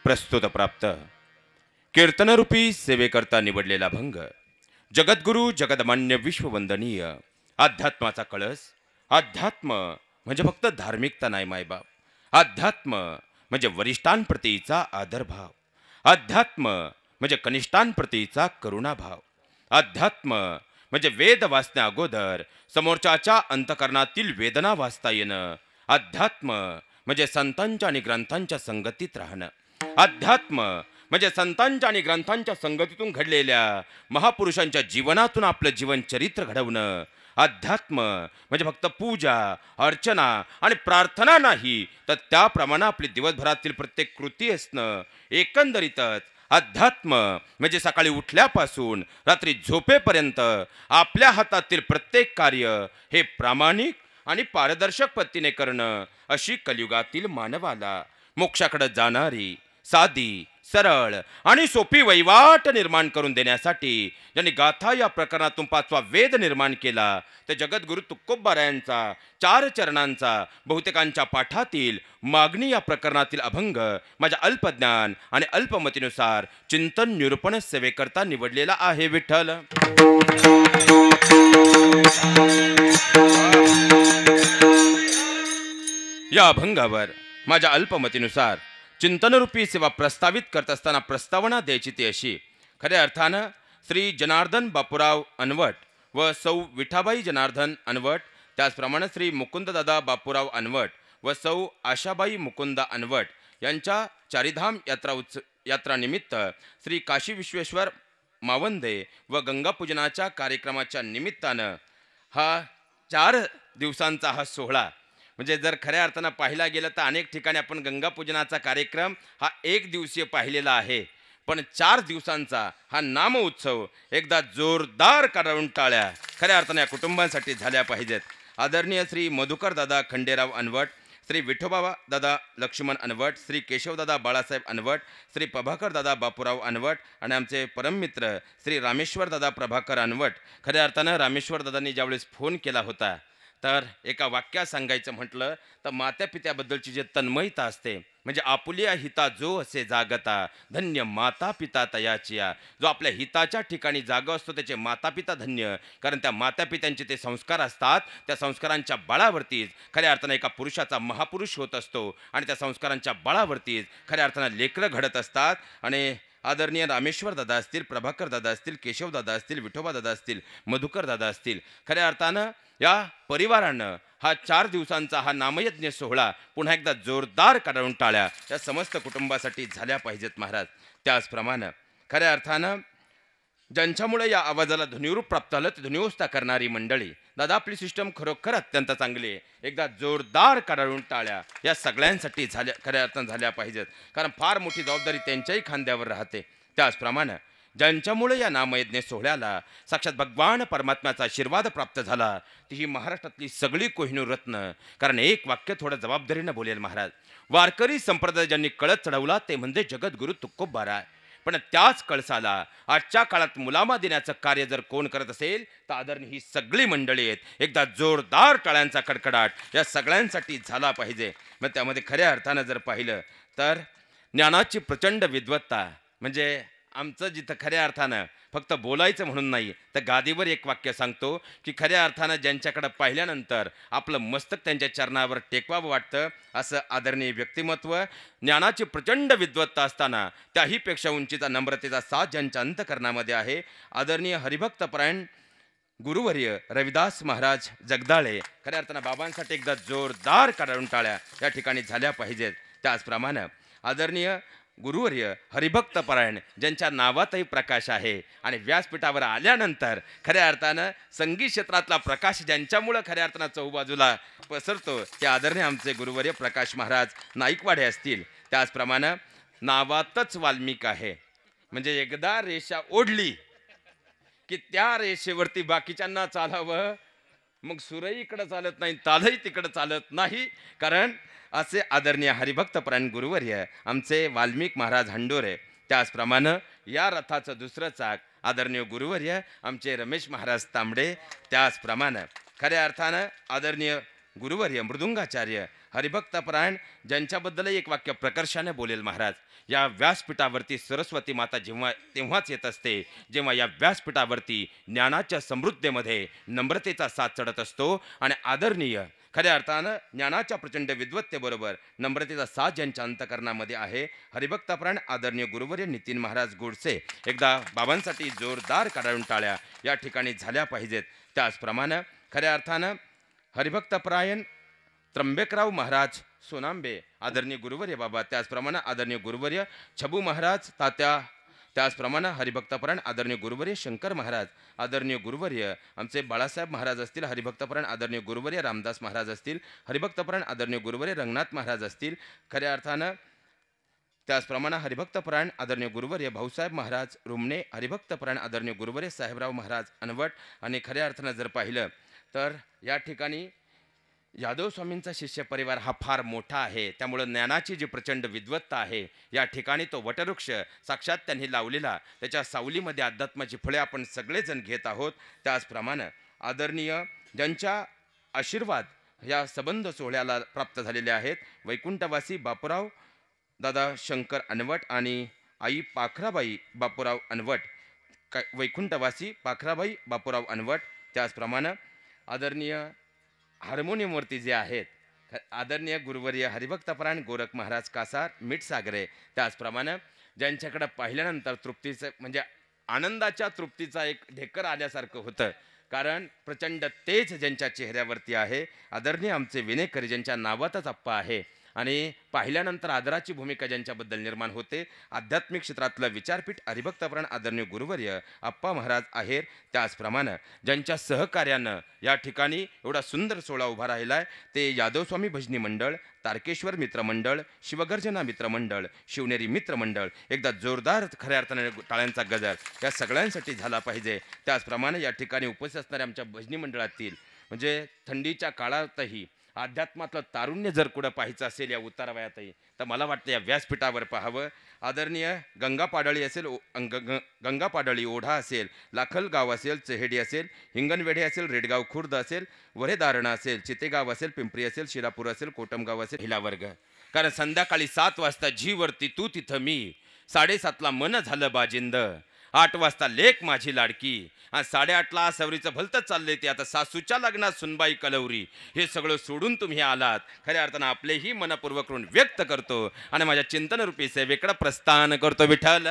प्रस्तुत प्राप्त कीर्तनरूपी सेवेकरता निवडलेला भंग जगद्गुरु जगदमान्य विश्ववंदनीय अध्यात्माचा कळस. अध्यात्म म्हणजे फक्त धार्मिकता नाही मायबाप. अध्यात्म म्हणजे वरिष्ठांप्रतीचा आदरभाव. अध्यात्म म्हणजे कनिष्ठांप्रतीचा करुणाभाव. अध्यात्म म्हणजे वेद वाचण्या अगोदर समोरच्याच्या अंतकरणातील वेदना वाचता येणं. अध्यात्म म्हणजे संतांच्या आणि ग्रंथांच्या संगतीत राहणं. अध्यात्म म्हणजे संतांच्या आणि ग्रंथांच्या संगतीतून घडलेल्या महापुरुषांच्या जीवनातून आपलं जीवन चरित्र घडवणं. अध्यात्म म्हणजे फक्त पूजा अर्चना आणि प्रार्थना नाही, तर त्याप्रमाणे आपली दिवसभरातील प्रत्येक कृती असणं. एकंदरीतच अध्यात्म म्हणजे सकाळी उठल्यापासून रात्री झोपेपर्यंत आपल्या हातातील प्रत्येक कार्य हे प्रामाणिक आणि पारदर्शक पद्धतीने करणं. अशी कलियुगातील मानवाला मोक्षाकडे जाणारी साधी सरळ आणि सोपी वैवाट निर्माण करून देण्यासाठी ज्यांनी गाथा या प्रकरणातून 5वा वेद निर्माण केला ते जगद्गुरु तुकोबारायांचा 4 चरणांचा बहुतेकांच्या पाठातील मागणी या प्रकरणातील अभंग माझ्या अल्पज्ञान आणि अल्पमतीनुसार चिंतन निरूपण सेवेकरता निवडलेला आहे. विठ्ठल या अभंगावर माझ्या अल्पमतीनुसार चिंतनरूपी सेवा प्रस्तावित करत असताना प्रस्तावना द्यायची ती अशी. खऱ्या अर्थानं श्री जनार्दन बापूराव अनवट व सौ विठाबाई जनार्दन अनवट, त्याचप्रमाणे श्री मुकुंददादा बापूराव अनवट व सौ आशाबाई मुकुंदा अनवट यांच्या चारिधाम यात्रानिमित्त श्री काशी विश्वेश्वर मावंदे व गंगापूजनाच्या कार्यक्रमाच्या निमित्तानं हा 4 दिवसांचा हा सोहळा, म्हणजे जर खऱ्या अर्थानं पाहायला गेलं तर अनेक ठिकाणी आपण गंगापूजनाचा कार्यक्रम हा 1 दिवसीय पाहिलेला आहे, पण 4 दिवसांचा हा नाम उत्सव एकदा जोरदार काढून टाळ्या खऱ्या अर्थानं या कुटुंबांसाठी झाल्या पाहिजेत. आदरणीय श्री मधुकर दादा खंडेराव अनवट, श्री विठोबा दादा लक्ष्मण अनवट, श्री केशवदादा बाळासाहेब अनवट, श्री प्रभाकर दादा बापूराव अनवट आणि आमचे परममित्र श्री रामेश्वर दादा प्रभाकर अनवट. खऱ्या अर्थानं रामेश्वर दादांनी ज्यावेळेस फोन केला होता तर एका वाक्यात सांगायचं म्हटलं तर मातापित्याबद्दलची जे तन्मयता असते, म्हणजे आपुलिया हिता जो असे जागता धन्य माता पिता तयाचिया. जो आपल्या हिताच्या ठिकाणी जागा असतो त्याचे मातापिता धन्य, कारण त्या मातापित्यांचे ते संस्कार असतात. त्या संस्कारांच्या बळावरतीच खऱ्या अर्थानं एका पुरुषाचा महापुरुष होत असतो आणि त्या संस्कारांच्या बळावरतीच खऱ्या अर्थानं लेकरं घडत असतात. आणि आदरणीय रामेश्वर दादा असतील, प्रभाकर दादा असतील, केशव दादा असतील, विठोबा दादा असतील, मधुकर दादा असतील, खऱ्या अर्थानं या परिवारानं हा 4 दिवसांचा हा नामयज्ञ सोहळा पुन्हा एकदा जोरदार काढून टाळ्या या समस्त कुटुंबासाठी झाल्या पाहिजेत महाराज. त्याचप्रमाणे खऱ्या अर्थानं ज्यांच्यामुळे या आवाजाला ध्वनिरूप प्राप्त झालं ते ध्वनिवस्था करणारी मंडळी, दादा आपली सिस्टम खरोखर अत्यंत चांगली आहे, एकदा जोरदार काढून टाळ्या या सगळ्यांसाठी झाल्या खऱ्या अर्थानं झाल्या पाहिजेत, कारण फार मोठी जबाबदारी त्यांच्याही खांद्यावर राहते. त्याचप्रमाणे ज्यांच्यामुळे या नामयज्ञ सोहळ्याला साक्षात भगवान परमात्म्याचा आशीर्वाद प्राप्त झाला ती ही महाराष्ट्रातली सगळी कोहिनूर रत्न. कारण एक वाक्य थोडं जबाबदारीनं बोलेल महाराज. वारकरी संप्रदाय ज्यांनी कळस चढवला ते म्हणजे जगद्गुरु तुकोबाराय. पण त्याच कळसाला आजच्या काळात मुलामा देण्याचं कार्य जर कोण करत असेल तर आदरणीय ही सगळी मंडळी आहेत. एकदा जोरदार टाळ्यांचा कडकडाट या सगळ्यांसाठी झाला पाहिजे. मग त्यामध्ये खऱ्या अर्थानं जर पाहिलं तर ज्ञानाची प्रचंड विद्वत्ता, म्हणजे आमचं जिथं खऱ्या अर्थानं फक्त बोलायचं म्हणून नाही तर गादीवर एक वाक्य सांगतो की खऱ्या अर्थानं ज्यांच्याकडं पाहिल्यानंतर आपलं मस्तक त्यांच्या चरणावर टेकवावं वाटतं असं आदरणीय व्यक्तिमत्व, ज्ञानाची प्रचंड विद्वत्ता असताना त्याहीपेक्षा उंचीचा नम्रतेचा साथ ज्यांच्या अंतकरणामध्ये आहे, आदरणीय हरिभक्तपरायण गुरुवर्य रविदास महाराज जगदाळे. खऱ्या अर्थानं बाबांसाठी एकदा जोरदार काढून टाळ्या या ठिकाणी झाल्या पाहिजेत. त्याचप्रमाणे आदरणीय गुरुवर्य हरिभक्तपरायण ज्यांच्या नावातही प्रकाश आहे आणि व्यासपीठावर आल्यानंतर खऱ्या अर्थानं संगीत क्षेत्रातला प्रकाश ज्यांच्यामुळं खऱ्या अर्थानं चहूबाजूला पसरतो ते आदरणीय आमचे गुरुवर्य प्रकाश महाराज नाईकवाडे असतील. त्याचप्रमाणे नावातच वाल्मिक आहे, म्हणजे एकदा रेषा ओढली की त्या रेषेवरती बाकीच्यांना चालावं, मग सुरही इकडं चालत नाही तालही तिकडं चालत नाही. कारण असे आदरणीय हरिभक्तपरायण गुरुवर्य आमचे वाल्मिक महाराज हंडोरे. त्याचप्रमाणे या रथाचं दुसरं चाक आदरणीय गुरुवर्य आमचे रमेश महाराज तांबडे. त्याचप्रमाणे खऱ्या अर्थानं आदरणीय गुरुवर्य मृदुंगाचार्य हरिभक्तपरायण ज्यांच्याबद्दलही एक वाक्य प्रकर्षाने बोलेल महाराज. या व्यासपीठावरती सरस्वती माता तेव्हाच येत असते जेव्हा या व्यासपीठावरती ज्ञानाच्या समृद्धीमध्ये नम्रतेचा साथ चढत असतो. आणि आदरणीय खऱ्या अर्थानं ज्ञानाच्या प्रचंड विद्वत्तेबरोबर नम्रतेचा साथ ज्यांच्या अंतकरणामध्ये आहे, हरिभक्तपरायण आदरणीय गुरुवर्य नितीन महाराज गोडसे, एकदा बाबांसाठी जोरदार काढून टाळ्या या ठिकाणी झाल्या पाहिजेत. त्याचप्रमाणे खऱ्या अर्थानं हरिभक्तपरायण त्र्यंबकराव महाराज सोनांबे आदरणीय गुरुवर्य बाबा, त्याचप्रमाणे आदरणीय गुरुवर्य छबू महाराज तात्या, त्याचप्रमाणे हरिभक्तपरायण आदरणीय गुरुवर्य शंकर महाराज, आदरणीय गुरुवर्य आमचे बाळासाहेब महाराज असतील, हरिभक्तपरायण आदरणीय गुरुवर्य रामदास महाराज असतील, हरिभक्तपरायण आदरणीय गुरुवर्य रंगनाथ महाराज असतील. खऱ्या अर्थानं त्याचप्रमाणे हरिभक्तपरायण आदरणीय गुरुवर्य भाऊसाहेब महाराज रुमणे, हरिभक्तपरायण आदरणीय गुरुवर्य साहेबराव महाराज अनवट. आणि खऱ्या अर्थानं जर पाहिलं तर या ठिकाणी यादव स्वामींचा शिष्य परिवार हा फार मोठा आहे. त्यामुळं ज्ञानाची जी प्रचंड विद्वत्ता आहे या ठिकाणी तो वटवृक्ष साक्षात त्यांनी लावलेला, त्याच्या सावलीमध्ये अध्यात्माची फळे आपण सगळेजण घेत आहोत. त्याचप्रमाणे आदरणीय ज्यांच्या आशीर्वाद या संबंध सोहळ्याला प्राप्त झालेले आहेत, वैकुंठवासी बापूराव दादा शंकर अनवट आणि आई पाखराबाई बापूराव अनवट, वैकुंठवासी पाखराबाई बापूराव अनवट. त्याचप्रमाणे आदरणीय हार्मोनियमवरती जे आहेत आदरणीय गुरुवर्य हरिभक्तपरायण गोरख महाराज कासार मिठसागरे. त्याचप्रमाणे ज्यांच्याकडे पाहिल्यानंतर तृप्तीचं म्हणजे आनंदाच्या तृप्तीचा एक ढेकर आल्यासारखं होतं, कारण प्रचंड तेज ज्यांच्या चेहऱ्यावरती आहे, आदरणीय आमचे विनेकर ज्यांच्या नावातच अप्पा आहे आणि पाहिल्यानंतर आदराची भूमिका ज्यांच्याबद्दल निर्माण होते, आध्यात्मिक क्षेत्रातलं विचारपीठ हरिभक्तपरायण आदरणीय गुरुवर्य अप्पा महाराज आहेर. त्याचप्रमाणे ज्यांच्या सहकार्यानं या ठिकाणी एवढा सुंदर सोहळा उभा राहिला आहे ते यादवस्वामी भजनी मंडळ, तारकेश्वर मित्रमंडळ, शिवगर्जना मित्रमंडळ, शिवनेरी मित्रमंडळ. एकदा जोरदार खऱ्या अर्थाने टाळ्यांचा गजर या सगळ्यांसाठी झाला पाहिजे. त्याचप्रमाणे या ठिकाणी उपस्थित असणाऱ्या आमच्या भजनी मंडळातील म्हणजे थंडीच्या काळातही अध्यात्मातलं तारुण्य जर कुठं पाहायचं असेल या उतारवयातही, तर मला वाटतं या व्यासपीठावर पाहावं. आदरणीय गंगा पाडळी असेल, गंगा पाडळी ओढा असेल, लाखलगाव असेल, चेहेडी असेल, हिंगणवेढे असेल, रेडगाव खुर्द असेल, वरेदारणा असेल, चितेगाव असेल, पिंपरी असेल, शिरापूर असेल, कोटमगाव असेल, हिला वर्ग. कारण संध्याकाळी 7 वाजता जीवरती तू तिथं मी, 7:30ला मन झालं बाजिंद, 8 वाजता लेक माझी लाडकी, आणि 8:30ला सवरीचं भलतंच चाललंय ते आता सासूच्या लग्नात सुनबाई कलवरी. हे सगळं सोडून तुम्ही आलात, खऱ्या अर्थानं आपलेही मनपूर्वक ऋण व्यक्त करतो आणि माझ्या चिंतनरूपी सेवेकडे प्रस्थान करतो. विठ्ठल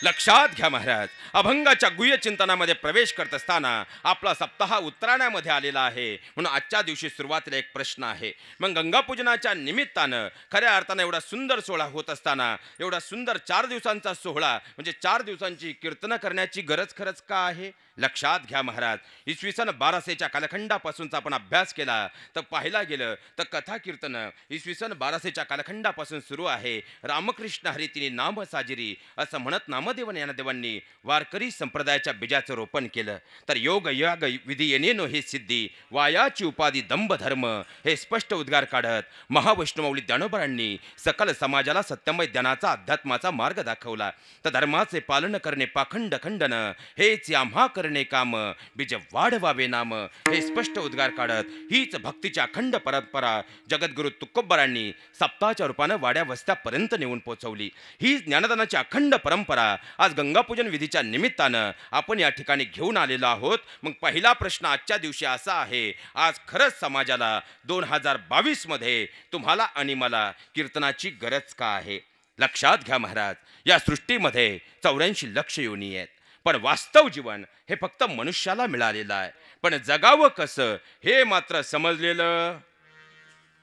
लक्षात घ्या महाराज, अभंगाच्या गुह्य चिंतनामध्ये प्रवेश करत असताना आपला सप्ताह उत्तरायणामध्ये आलेला आहे, म्हणून आजच्या दिवशी सुरुवातीला एक प्रश्न आहे. मग गंगापूजनाच्या निमित्तानं खऱ्या अर्थानं एवढा सुंदर सोहळा होत असताना, एवढा सुंदर 4 दिवसांचा सोहळा म्हणजे 4 दिवसांची कीर्तनं करण्याची गरज खरंच का आहे? लक्षात घ्या महाराज, इसवी सन 1200च्या कालखंडापासूनचा आपण अभ्यास केला तर पाहायला गेलं तर कथा कीर्तनं इसवी सन 1200च्या कालखंडापासून सुरू आहे. रामकृष्ण हरी तिने नाम साजिरी असं म्हणत नामदेव ज्ञानदेवांनी वारकरी संप्रदायाच्या बीजाचं रोपण केलं. तर योग याग विधी येणेनो हे सिद्धी, वायाची उपाधी दंभ धर्म हे स्पष्ट उद्गार काढत महावैष्णवमाऊली ज्ञानोबांनी सकल समाजाला सत्यमय ज्ञानाचा अध्यात्माचा मार्ग दाखवला. तर धर्माचे पालन करणे पाखंड खंडन हेच आम्हा करणे काम, बीज वाढवावे नाम हे स्पष्ट उद्गार काढत हीच भक्तीच्या अखंड परंपरा जगद्गुरु तुकोबरांनी सप्ताहाच्या रूपानं वाड्या वस्त्यापर्यंत नेऊन पोहोचवली. ही ज्ञानदानाची अखंड परंपरा आज गंगापूजन विधीच्या निमित्तानं आपण या ठिकाणी घेऊन आलेलो आहोत. मग पहिला प्रश्न आजच्या दिवशी असा आहे, आज खरंच समाजाला 2022 मध्ये तुम्हाला आणि मला कीर्तनाची गरज का आहे? लक्षात घ्या महाराज, या सृष्टीमध्ये 84 लक्ष योनी आहेत, पण वास्तव जीवन हे फक्त मनुष्याला मिळालेलं आहे. पण जगावं कसं हे मात्र समजलेलं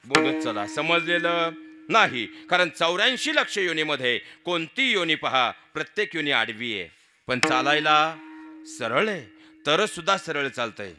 बोलत चला समजलेलं नाही. कारण 84 लक्ष योनीमध्ये कोणती योनी पहा, प्रत्येक योनी आडवी आहे, पण चालायला सरळ आहे, तर सुद्धा सरळ चालतंय.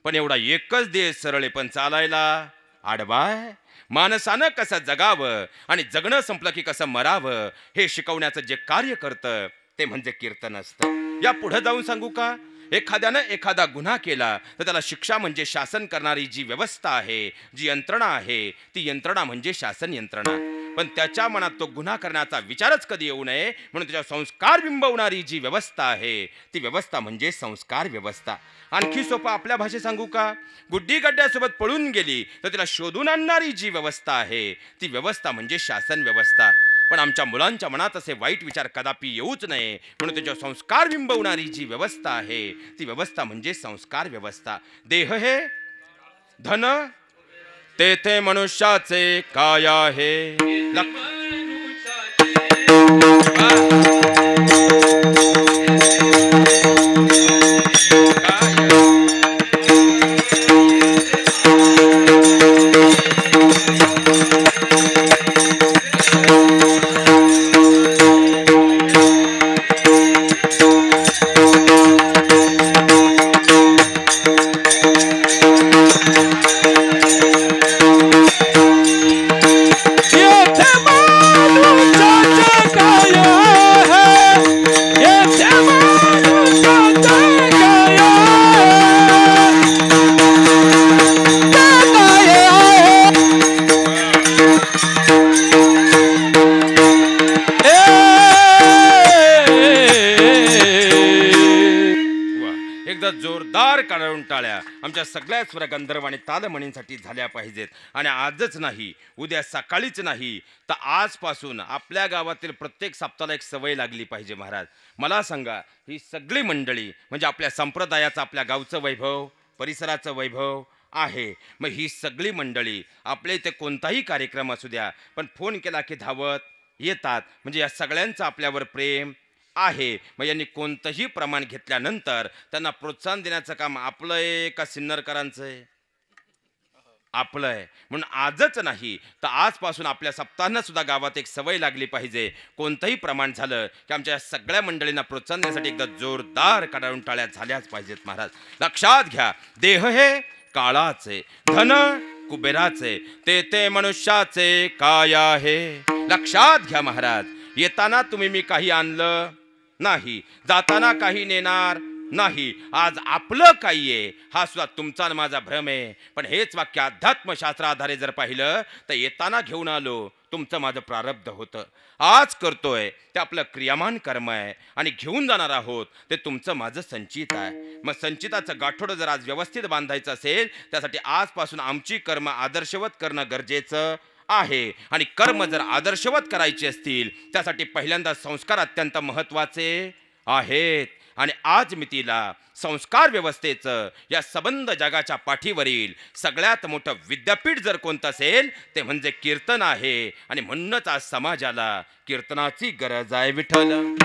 पण एवढा एकच देह सरळ आहे, पण चालायला आडवा आहे. माणसानं कसं जगावं आणि जगणं संपलं की कसं मरावं हे शिकवण्याचं जे कार्य करतं ते म्हणजे कीर्तन असतं. या पुढे जाऊन सांगू का, एखाद्यानं एखादा गुन्हा केला तर त्याला शिक्षा म्हणजे शासन करणारी जी व्यवस्था आहे, जी यंत्रणा आहे, ती यंत्रणा म्हणजे शासन यंत्रणा. पण त्याच्या मनात तो गुन्हा करण्याचा विचारच कधी येऊ नये म्हणून त्याच्या संस्कार बिंबवणारी जी व्यवस्था आहे ती व्यवस्था म्हणजे संस्कार व्यवस्था. आणखी सोपं आपल्या भाषेत सांगू का? गुड्डी गड्ड्यासोबत पळून गेली तर तिला शोधून आणणारी जी व्यवस्था आहे ती व्यवस्था म्हणजे शासन व्यवस्था. पण आमच्या मुलांच्या मनात असे वाईट विचार कदापि येऊच नये म्हणून त्याच्या संस्कार बिंबवणारी जी व्यवस्था आहे ती व्यवस्था म्हणजे संस्कार व्यवस्था. देह हे धन तेथे मनुष्याचे काय आहे. जोरदार काढून टाळ्या आमच्या सगळ्या स्वर गंधर्व आणि तालमणींसाठी झाल्या पाहिजेत. आणि आजच नाही, उद्या सकाळीच नाही, तर आजपासून आपल्या गावातील प्रत्येक सप्ताहाला एक सवय लागली पाहिजे. महाराज मला सांगा, ही सगळी मंडळी म्हणजे आपल्या संप्रदायाचं, आपल्या गावचं वैभव, परिसराचं वैभव आहे. मग ही सगळी मंडळी आपल्या इथे कोणताही कार्यक्रम असू द्या पण फोन केला की धावत येतात. म्हणजे या सगळ्यांचं आपल्यावर प्रेम आहे. मग यांनी कोणतंही प्रमाण घेतल्यानंतर त्यांना प्रोत्साहन देण्याचं काम आपलं आहे का सिन्नरकरांचं आहे? आपलं आहे. म्हणून आजच नाही तर आजपासून आपल्या सप्ताहांना सुद्धा गावात एक सवय लागली पाहिजे. कोणतंही प्रमाण झालं की आमच्या सगळ्या मंडळींना प्रोत्साहन देण्यासाठी एकदा जोरदार काढून टाळ्या झाल्याच पाहिजेत. महाराज लक्षात घ्या, देह हे काळाचे, धन कुबेराचे, ते मनुष्याचे काय आहे. लक्षात घ्या महाराज, येताना तुम्ही मी काही आणलं नाही, जाताना काही नेणार नाही. आज आपलं काही आहे हा सुद्धा तुमचा आणि माझा भ्रम आहे. पण हेच वाक्य अध्यात्मशास्त्राधारे जर पाहिलं तर येताना घेऊन आलो तुमचं माझं प्रारब्ध होतं, आज करतोय ते आपलं क्रियामान कर्म आहे, आणि घेऊन जाणार आहोत ते तुमचं माझं संचित आहे. मग संचिताचं गाठोडं जर आज व्यवस्थित बांधायचं असेल त्यासाठी आजपासून आमची कर्म आदर्शवत करणं गरजेचं आहे. आणि कर्म जर आदर्शवत करायचे असतील त्यासाठी पहिल्यांदा संस्कार अत्यंत महत्त्वाचे आहेत. आणि आज मितीला संस्कार व्यवस्थेचं या संबंध जगाच्या पाठीवरील सगळ्यात मोठं विद्यापीठ जर कोणतं असेल ते म्हणजे कीर्तन आहे. आणि म्हणूनच आज समाजाला कीर्तनाची गरज आहे. विठ्ठल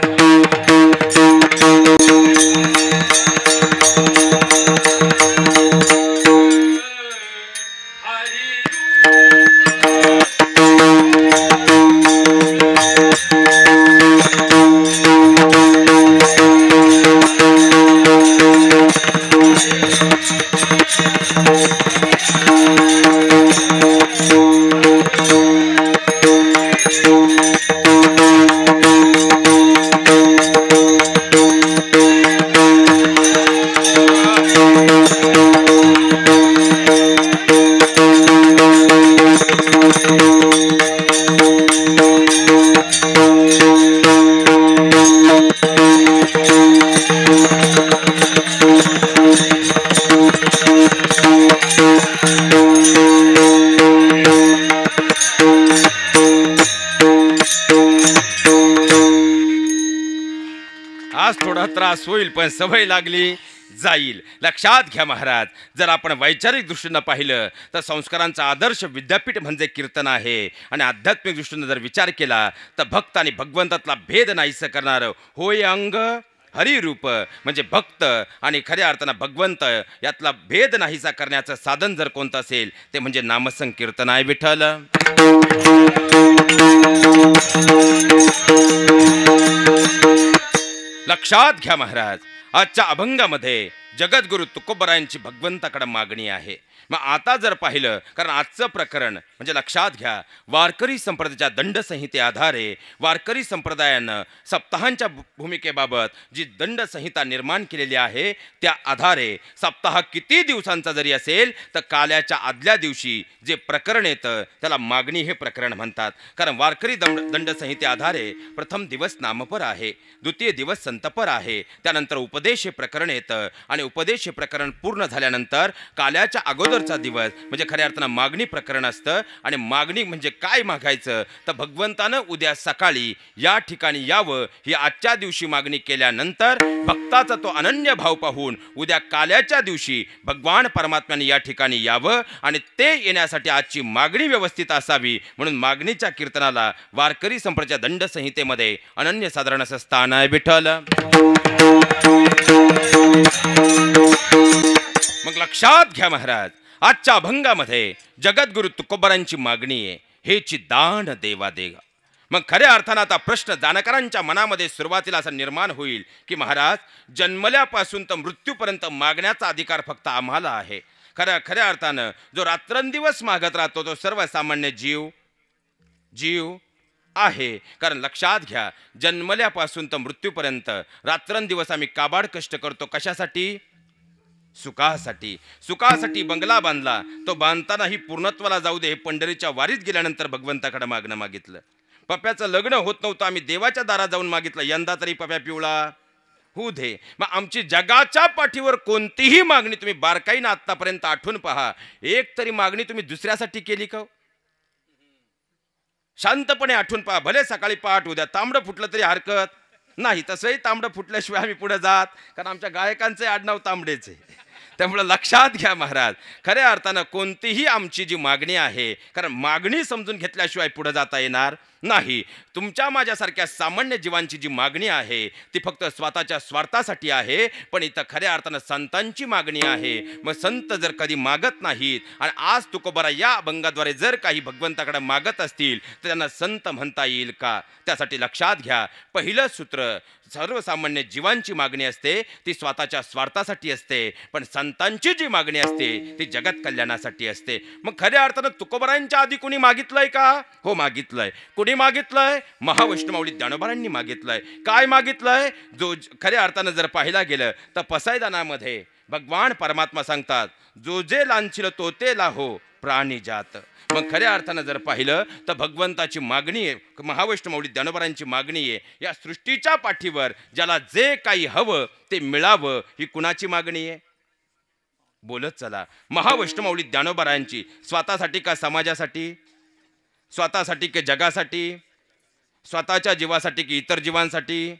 त्रास होईल पण सवय लागली जाईल. लक्षात घ्या महाराज, जर आपण वैचारिक दृष्टीनं पाहिलं तर संस्कारांचा आदर्श विद्यापीठ म्हणजे कीर्तन आहे. आणि आध्यात्मिक दृष्टीनं जर विचार केला तर भक्त आणि भगवंतातला भेद नाहीसं करणारं होय अंग हरिरूप, म्हणजे भक्त आणि खऱ्या अर्थानं भगवंत यातला भेद नाहीसा करण्याचं साधन जर कोणतं असेल ते म्हणजे नामसंकीर्तन आहे. विठ्ठल लक्षात घ्या महाराज, आजच्या अभंगामध्ये जगद्गुरु तुकोबरायांची भगवंताकडे मागणी आहे. मग आता जर पाहिलं, कारण आजचं प्रकरण म्हणजे लक्षात घ्या, वारकरी संप्रदायाच्या दंडसंहिते आधारे वारकरी संप्रदायानं सप्ताहांच्या भूमिकेबाबत जी दंडसंहिता निर्माण केलेली आहे त्या आधारे सप्ताह किती दिवसांचा जरी असेल तर काल्याच्या आदल्या दिवशी जे प्रकरण येतं त्याला मागणी हे प्रकरण म्हणतात. कारण वारकरी दंडसंहिते आधारे प्रथम दिवस नामपर आहे, द्वितीय दिवस संतपर आहे, त्यानंतर उपदेश हे प्रकरण येतं आणि उपदेश हे प्रकरण पूर्ण झाल्यानंतर काल्याच्या अगोदरचा दिवस म्हणजे खऱ्या अर्थानं मागणी प्रकरण असतं. आणि मागणी म्हणजे काय मागायचं तर भगवंतानं उद्या सकाळी या ठिकाणी यावं ही आजच्या दिवशी मागणी केल्यानंतर भक्ताचा तो अनन्य भाव पाहून उद्या काल्याच्या दिवशी भगवान परमात्म्याने या ठिकाणी यावं आणि ते येण्यासाठी आजची मागणी व्यवस्थित असावी. म्हणून मागणीच्या कीर्तनाला वारकरी संप्रदायाच्या दंडसंहितेमध्ये अनन्यसाधारण असं स्थान आहे. विठ्ठल मग लक्षात घ्या महाराज, आजच्या अभंगामध्ये जगद्गुरु तुकोबारांची मागणी आहे, हेची दान देवा देगा. मग खऱ्या अर्थानं आता प्रश्न जाणकारांच्या मनामध्ये सुरुवातीला असा निर्माण होईल की महाराज, जन्मल्यापासून तर मृत्यूपर्यंत मागण्याचा अधिकार फक्त आम्हाला आहे. खऱ्या अर्थानं जो रात्रंदिवस मागत राहतो तो सर्वसामान्य जीव आहे. कारण लक्षात घ्या, जन्मल्यापासून तर मृत्यूपर्यंत रात्रंदिवस आम्ही काबाड कष्ट करतो. कशासाठी? सुखासाठी बंगला बांधला, तो बांधतानाही पूर्णत्वाला जाऊ दे हे पंढरीच्या वारीत गेल्यानंतर भगवंताकडे मागणं मागितलं. पप्याचं लग्न होत नव्हतं, आम्ही देवाच्या दारात जाऊन मागितलं, यंदा तरी पप्या पिवळा होऊ दे. मग आमची जगाच्या पाठीवर कोणतीही मागणी तुम्ही बारकाईनं आतापर्यंत आठवून पहा, एक तरी मागणी तुम्ही दुसऱ्यासाठी केली का? शांतपणे आठवून पहा. भले सकाळी पहाट उद्या तांबडं फुटलं तरी हरकत नाही, तसंही तांबडं फुटल्याशिवाय आम्ही पुढे जात, कारण आमच्या गायकांचे आडनाव तांबडेचे. त्यामुळे लक्षात घ्या महाराज, खऱ्या अर्थानं कोणतीही आमची जी मागणी आहे, कारण मागणी समजून घेतल्याशिवाय पुढे जाता येणार नाही. तुमच्या माझ्यासारख्या सामान्य जीवांची जी मागणी आहे ती फक्त स्वतःच्या स्वार्थासाठी आहे, पण इथं खऱ्या अर्थानं संतांची मागणी आहे. मग संत जर कधी मागत नाहीत आणि आज तुकोबारा या अभंगाद्वारे जर काही भगवंताकडे मागत असतील तर त्यांना संत म्हणता येईल का? त्यासाठी लक्षात घ्या, पहिलं सूत्र, सर्वसामान्य जीवांची मागणी असते ती स्वतःच्या स्वार्थासाठी असते, पण संतांची जी मागणी असते ती जगत कल्याणासाठी असते. मग खऱ्या अर्थानं तुकोबारांच्या आधी कुणी मागितलंय का? हो मागितलंय. कुणी मागितलंय? महावैष्णवमाऊली ज्ञानोबारांनी मागितलंय. काय मागितलंय? जो खऱ्या अर्थानं जर पाहायला गेलं तर पसायदानामध्ये भगवान परमात्मा सांगतात, जो जे लांछिल तो ते लाहो प्राणी जात. मग खऱ्या अर्थानं जर पाहिलं तर भगवंताची मागणी आहे, महावैष्णवमाऊली ज्ञानोबारांची मागणी आहे, या सृष्टीच्या पाठीवर ज्याला जे काही हवं ते मिळावं ही कुणाची मागणी आहे? बोलत चला. महावैष्णवमाऊली ज्ञानोबारांची. स्वतःसाठी का समाजासाठी? स्वतःसाठी की जगासाठी? स्वतःच्या जीवासाठी की इतर जीवांसाठी?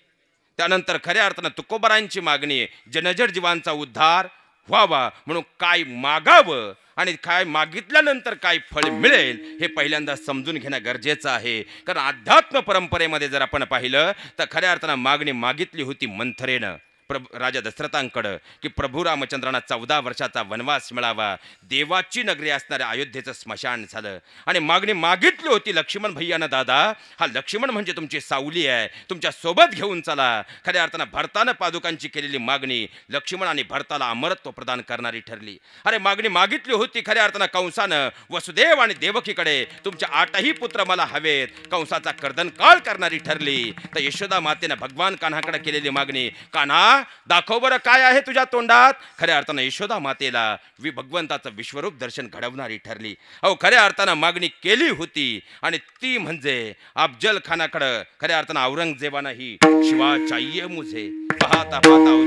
त्यानंतर खऱ्या अर्थानं तुकोबारांची मागणी आहे, जनजड जीवांचा उद्धार व्हावा म्हणून काय मागावं आणि काय मागितल्यानंतर काय फळ मिळेल हे पहिल्यांदा समजून घेणं गरजेचं आहे. कारण अध्यात्म परंपरेमध्ये जर आपण पाहिलं तर खऱ्या अर्थानं मागणी मागितली होती मंथरेनं राजा दशरथांकडं की प्रभू रामचंद्रांना 14 वर्षाचा वनवास मिळावा, देवाची नगरी असणाऱ्या अयोध्येचं स्मशान झालं. आणि मागणी मागितली होती लक्ष्मण भैयानं, दादा हा लक्ष्मण म्हणजे तुमची सावली आहे, तुमच्या सोबत घेऊन चला. खऱ्या अर्थानं भरतानं पादुकांची केलेली मागणी लक्ष्मण आणि भरताला अमरत्व प्रदान करणारी ठरली. अरे मागणी मागितली होती खऱ्या अर्थानं कंसानं वसुदेव आणि देवकीकडे, तुमच्या 8ही पुत्र मला हवेत, कंसाचा कर्दनकाळ करणारी ठरली. तर यशोदा मातेनं भगवान कान्हाकडे केलेली मागणी, कान्हा दाखव बरं काय आहे तुझ्या तोंडात. खऱ्या अर्थानं यशोदा मातेला भगवंताचं विश्वरूप दर्शन घडवणारी ठरली. अहो खऱ्या अर्थानं मागणी केली होती आणि ती म्हणजे अफजल खानाकडं खऱ्या अर्थानं औरंगजेबानं ही शिवा चाहिये मुझे पाहता पाहता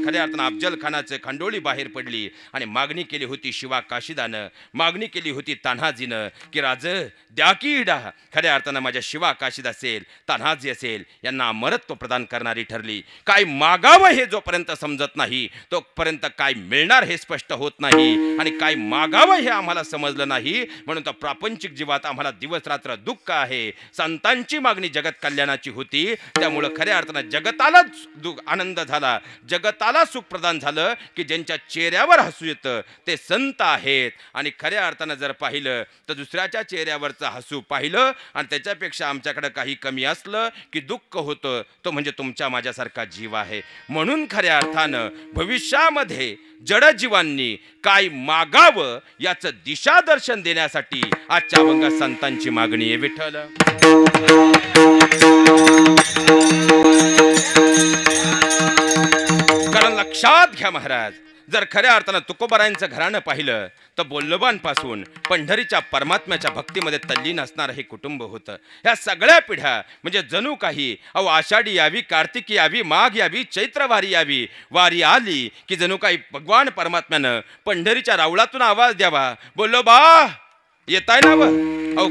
खऱ्या अर्थानं अफजल खानाचं खंडोळी बाहेर पडली आणि मागणी केली होती शिवा काशिदानं, मागणी केली होती तान्हाजीनं की राज द्या की इडा. खऱ्या अर्थानं माझ्या शिवा काशिद असेल, तान्हाजी असेल यांना अमरत्व प्रदान करणारी ठरली. काय मागावं हे जोपर्यंत समजत नाही तोपर्यंत काय मिळणार हे स्पष्ट होत नाही, आणि काय मागावं हे आम्हाला समजलं नाही म्हणून तर प्रापंचिक जीवात आम्हाला दिवस रात्र दुःख आहे. संतांची मागणी जगत कल्याणाची होती, त्यामुळं खऱ्या अर्थानं जगतालाच सुख आनंद झाला, जगताला सुख प्रदान झालं की ज्यांच्या चेहऱ्यावर हसू येतं ते संत आहेत. आणि खऱ्या अर्थानं जर पाहिलं तर दुसऱ्याच्या चेहऱ्यावरचं हसू पाहिलं आणि त्याच्यापेक्षा आमच्याकडे काही कमी असलं की दुःख होतं, तो म्हणजे तुमच्या माझ्यासारखा जीव आहे. म्हणून खऱ्या अर्थानं भविष्यामध्ये जडजीवांनी काय मागावं याचं दिशादर्शन देण्यासाठी आजच्या अभंगात संतांची मागणी आहे. विठ्ठल कारण लक्षात घ्या महाराज, जर खऱ्या अर्थानं तुकोबारायांचं घराणं पाहिलं तर बोल्लोबांपासून पंढरीच्या परमात्म्याच्या भक्तीमध्ये तल्लीन असणारं हे कुटुंब होतं. ह्या सगळ्या पिढ्या म्हणजे जणू काही आषाढी यावी, कार्तिकी यावी, माघ यावी, चैत्रवारी यावी, वारी आली की जणू काही भगवान परमात्म्यानं पंढरीच्या रावळातून आवाज द्यावा, बोल्लोबा येताय ना व.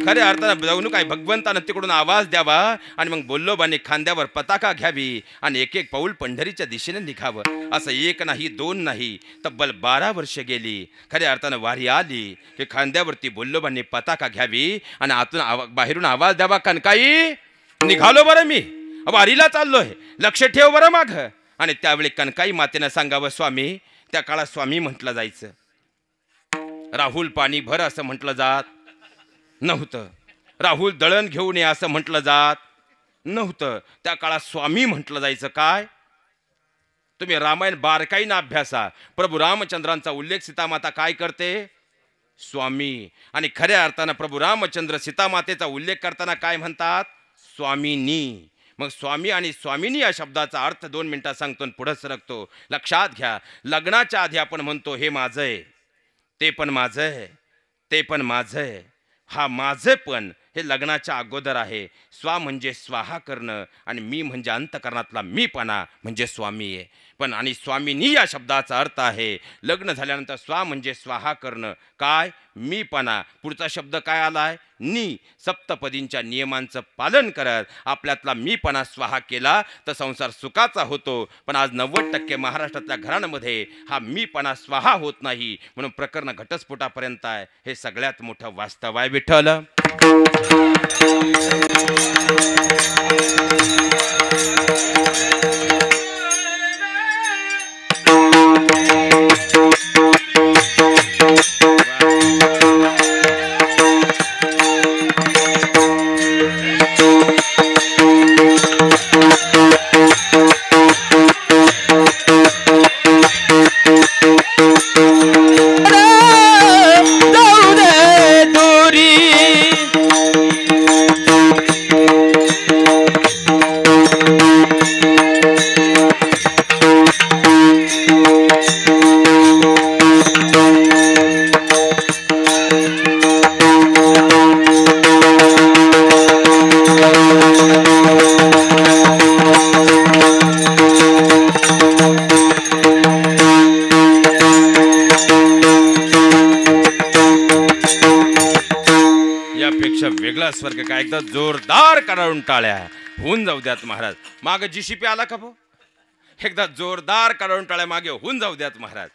खऱ्या अर्थानं जाऊन काही भगवंतानं तिकडून आवाज द्यावा आणि मग बोल्लोबाने खांद्यावर पताका घ्यावी आणि एक एक पाऊल पंढरीच्या दिशेने निघावं. असं एक नाही, दोन नाही, तब्बल 12 वर्ष गेली. खऱ्या अर्थानं वारी आली की खांद्यावरती बोल्लोबांनी पताका घ्यावी आणि आतून बाहेरून आवाज द्यावा, कनकाई निघालो बरं, मी वारीला चाललोय, लक्ष ठेव बरं माग. आणि त्यावेळी कनकाई मातेनं सांगावं, स्वामी. त्या काळात स्वामी म्हटलं जायचं, राहुल पाणी भर असं म्हटलं जात नव्हतं, राहुल दळण घेऊन ये असं म्हटलं जात नव्हतं. त्या काळात स्वामी म्हटलं जायचं. काय तुम्ही रामायण बारकाईनं अभ्यासा, प्रभू रामचंद्रांचा उल्लेख सीतामाता काय करते, स्वामी. आणि खऱ्या अर्थानं प्रभू रामचंद्र सीतामातेचा उल्लेख करताना काय म्हणतात, स्वामीनी. मग स्वामी आणि स्वामिनी या शब्दाचा अर्थ 2 मिनिटात सांगतो पुढे सरकतो. लक्षात घ्या, लग्नाच्या आधी आपण म्हणतो हे माझं आहे, ते पण माझं आहे, ते पण माझं आहे. हा माझे पण हे लग्नाच्या अगोदर आहे. स्वा म्हणजे स्वाहा करणं आणि मी म्हणजे अंतकरणातला मीपणा म्हणजे स्वामी आहे. पण आणि स्वामिनी या शब्दाचा अर्थ आहे लग्न झाल्यानंतर स्वा म्हणजे स्वाहा करणं, काय मीपणा. पुढचा शब्द काय आलाय, नी. सप्तपदींच्या नियमांचं पालन करत आपल्यातला मीपणा स्वाहा केला तर संसार सुखाचा होतो. पण आज 90% महाराष्ट्रातल्या घरांमध्ये हा मीपणा स्वाहा होत नाही, म्हणून प्रकरण घटस्फोटापर्यंत आहे. हे सगळ्यात मोठं वास्तव आहे. विठ्ठल स्वर्ग काय एकदा जोरदार कराडून टाळ्या होऊन जाऊ द्यात महाराज. माग जीसीपी आला का भाऊ, एकदा जोरदार कराडून टाळ्या मागे होऊन जाऊ द्यात महाराज.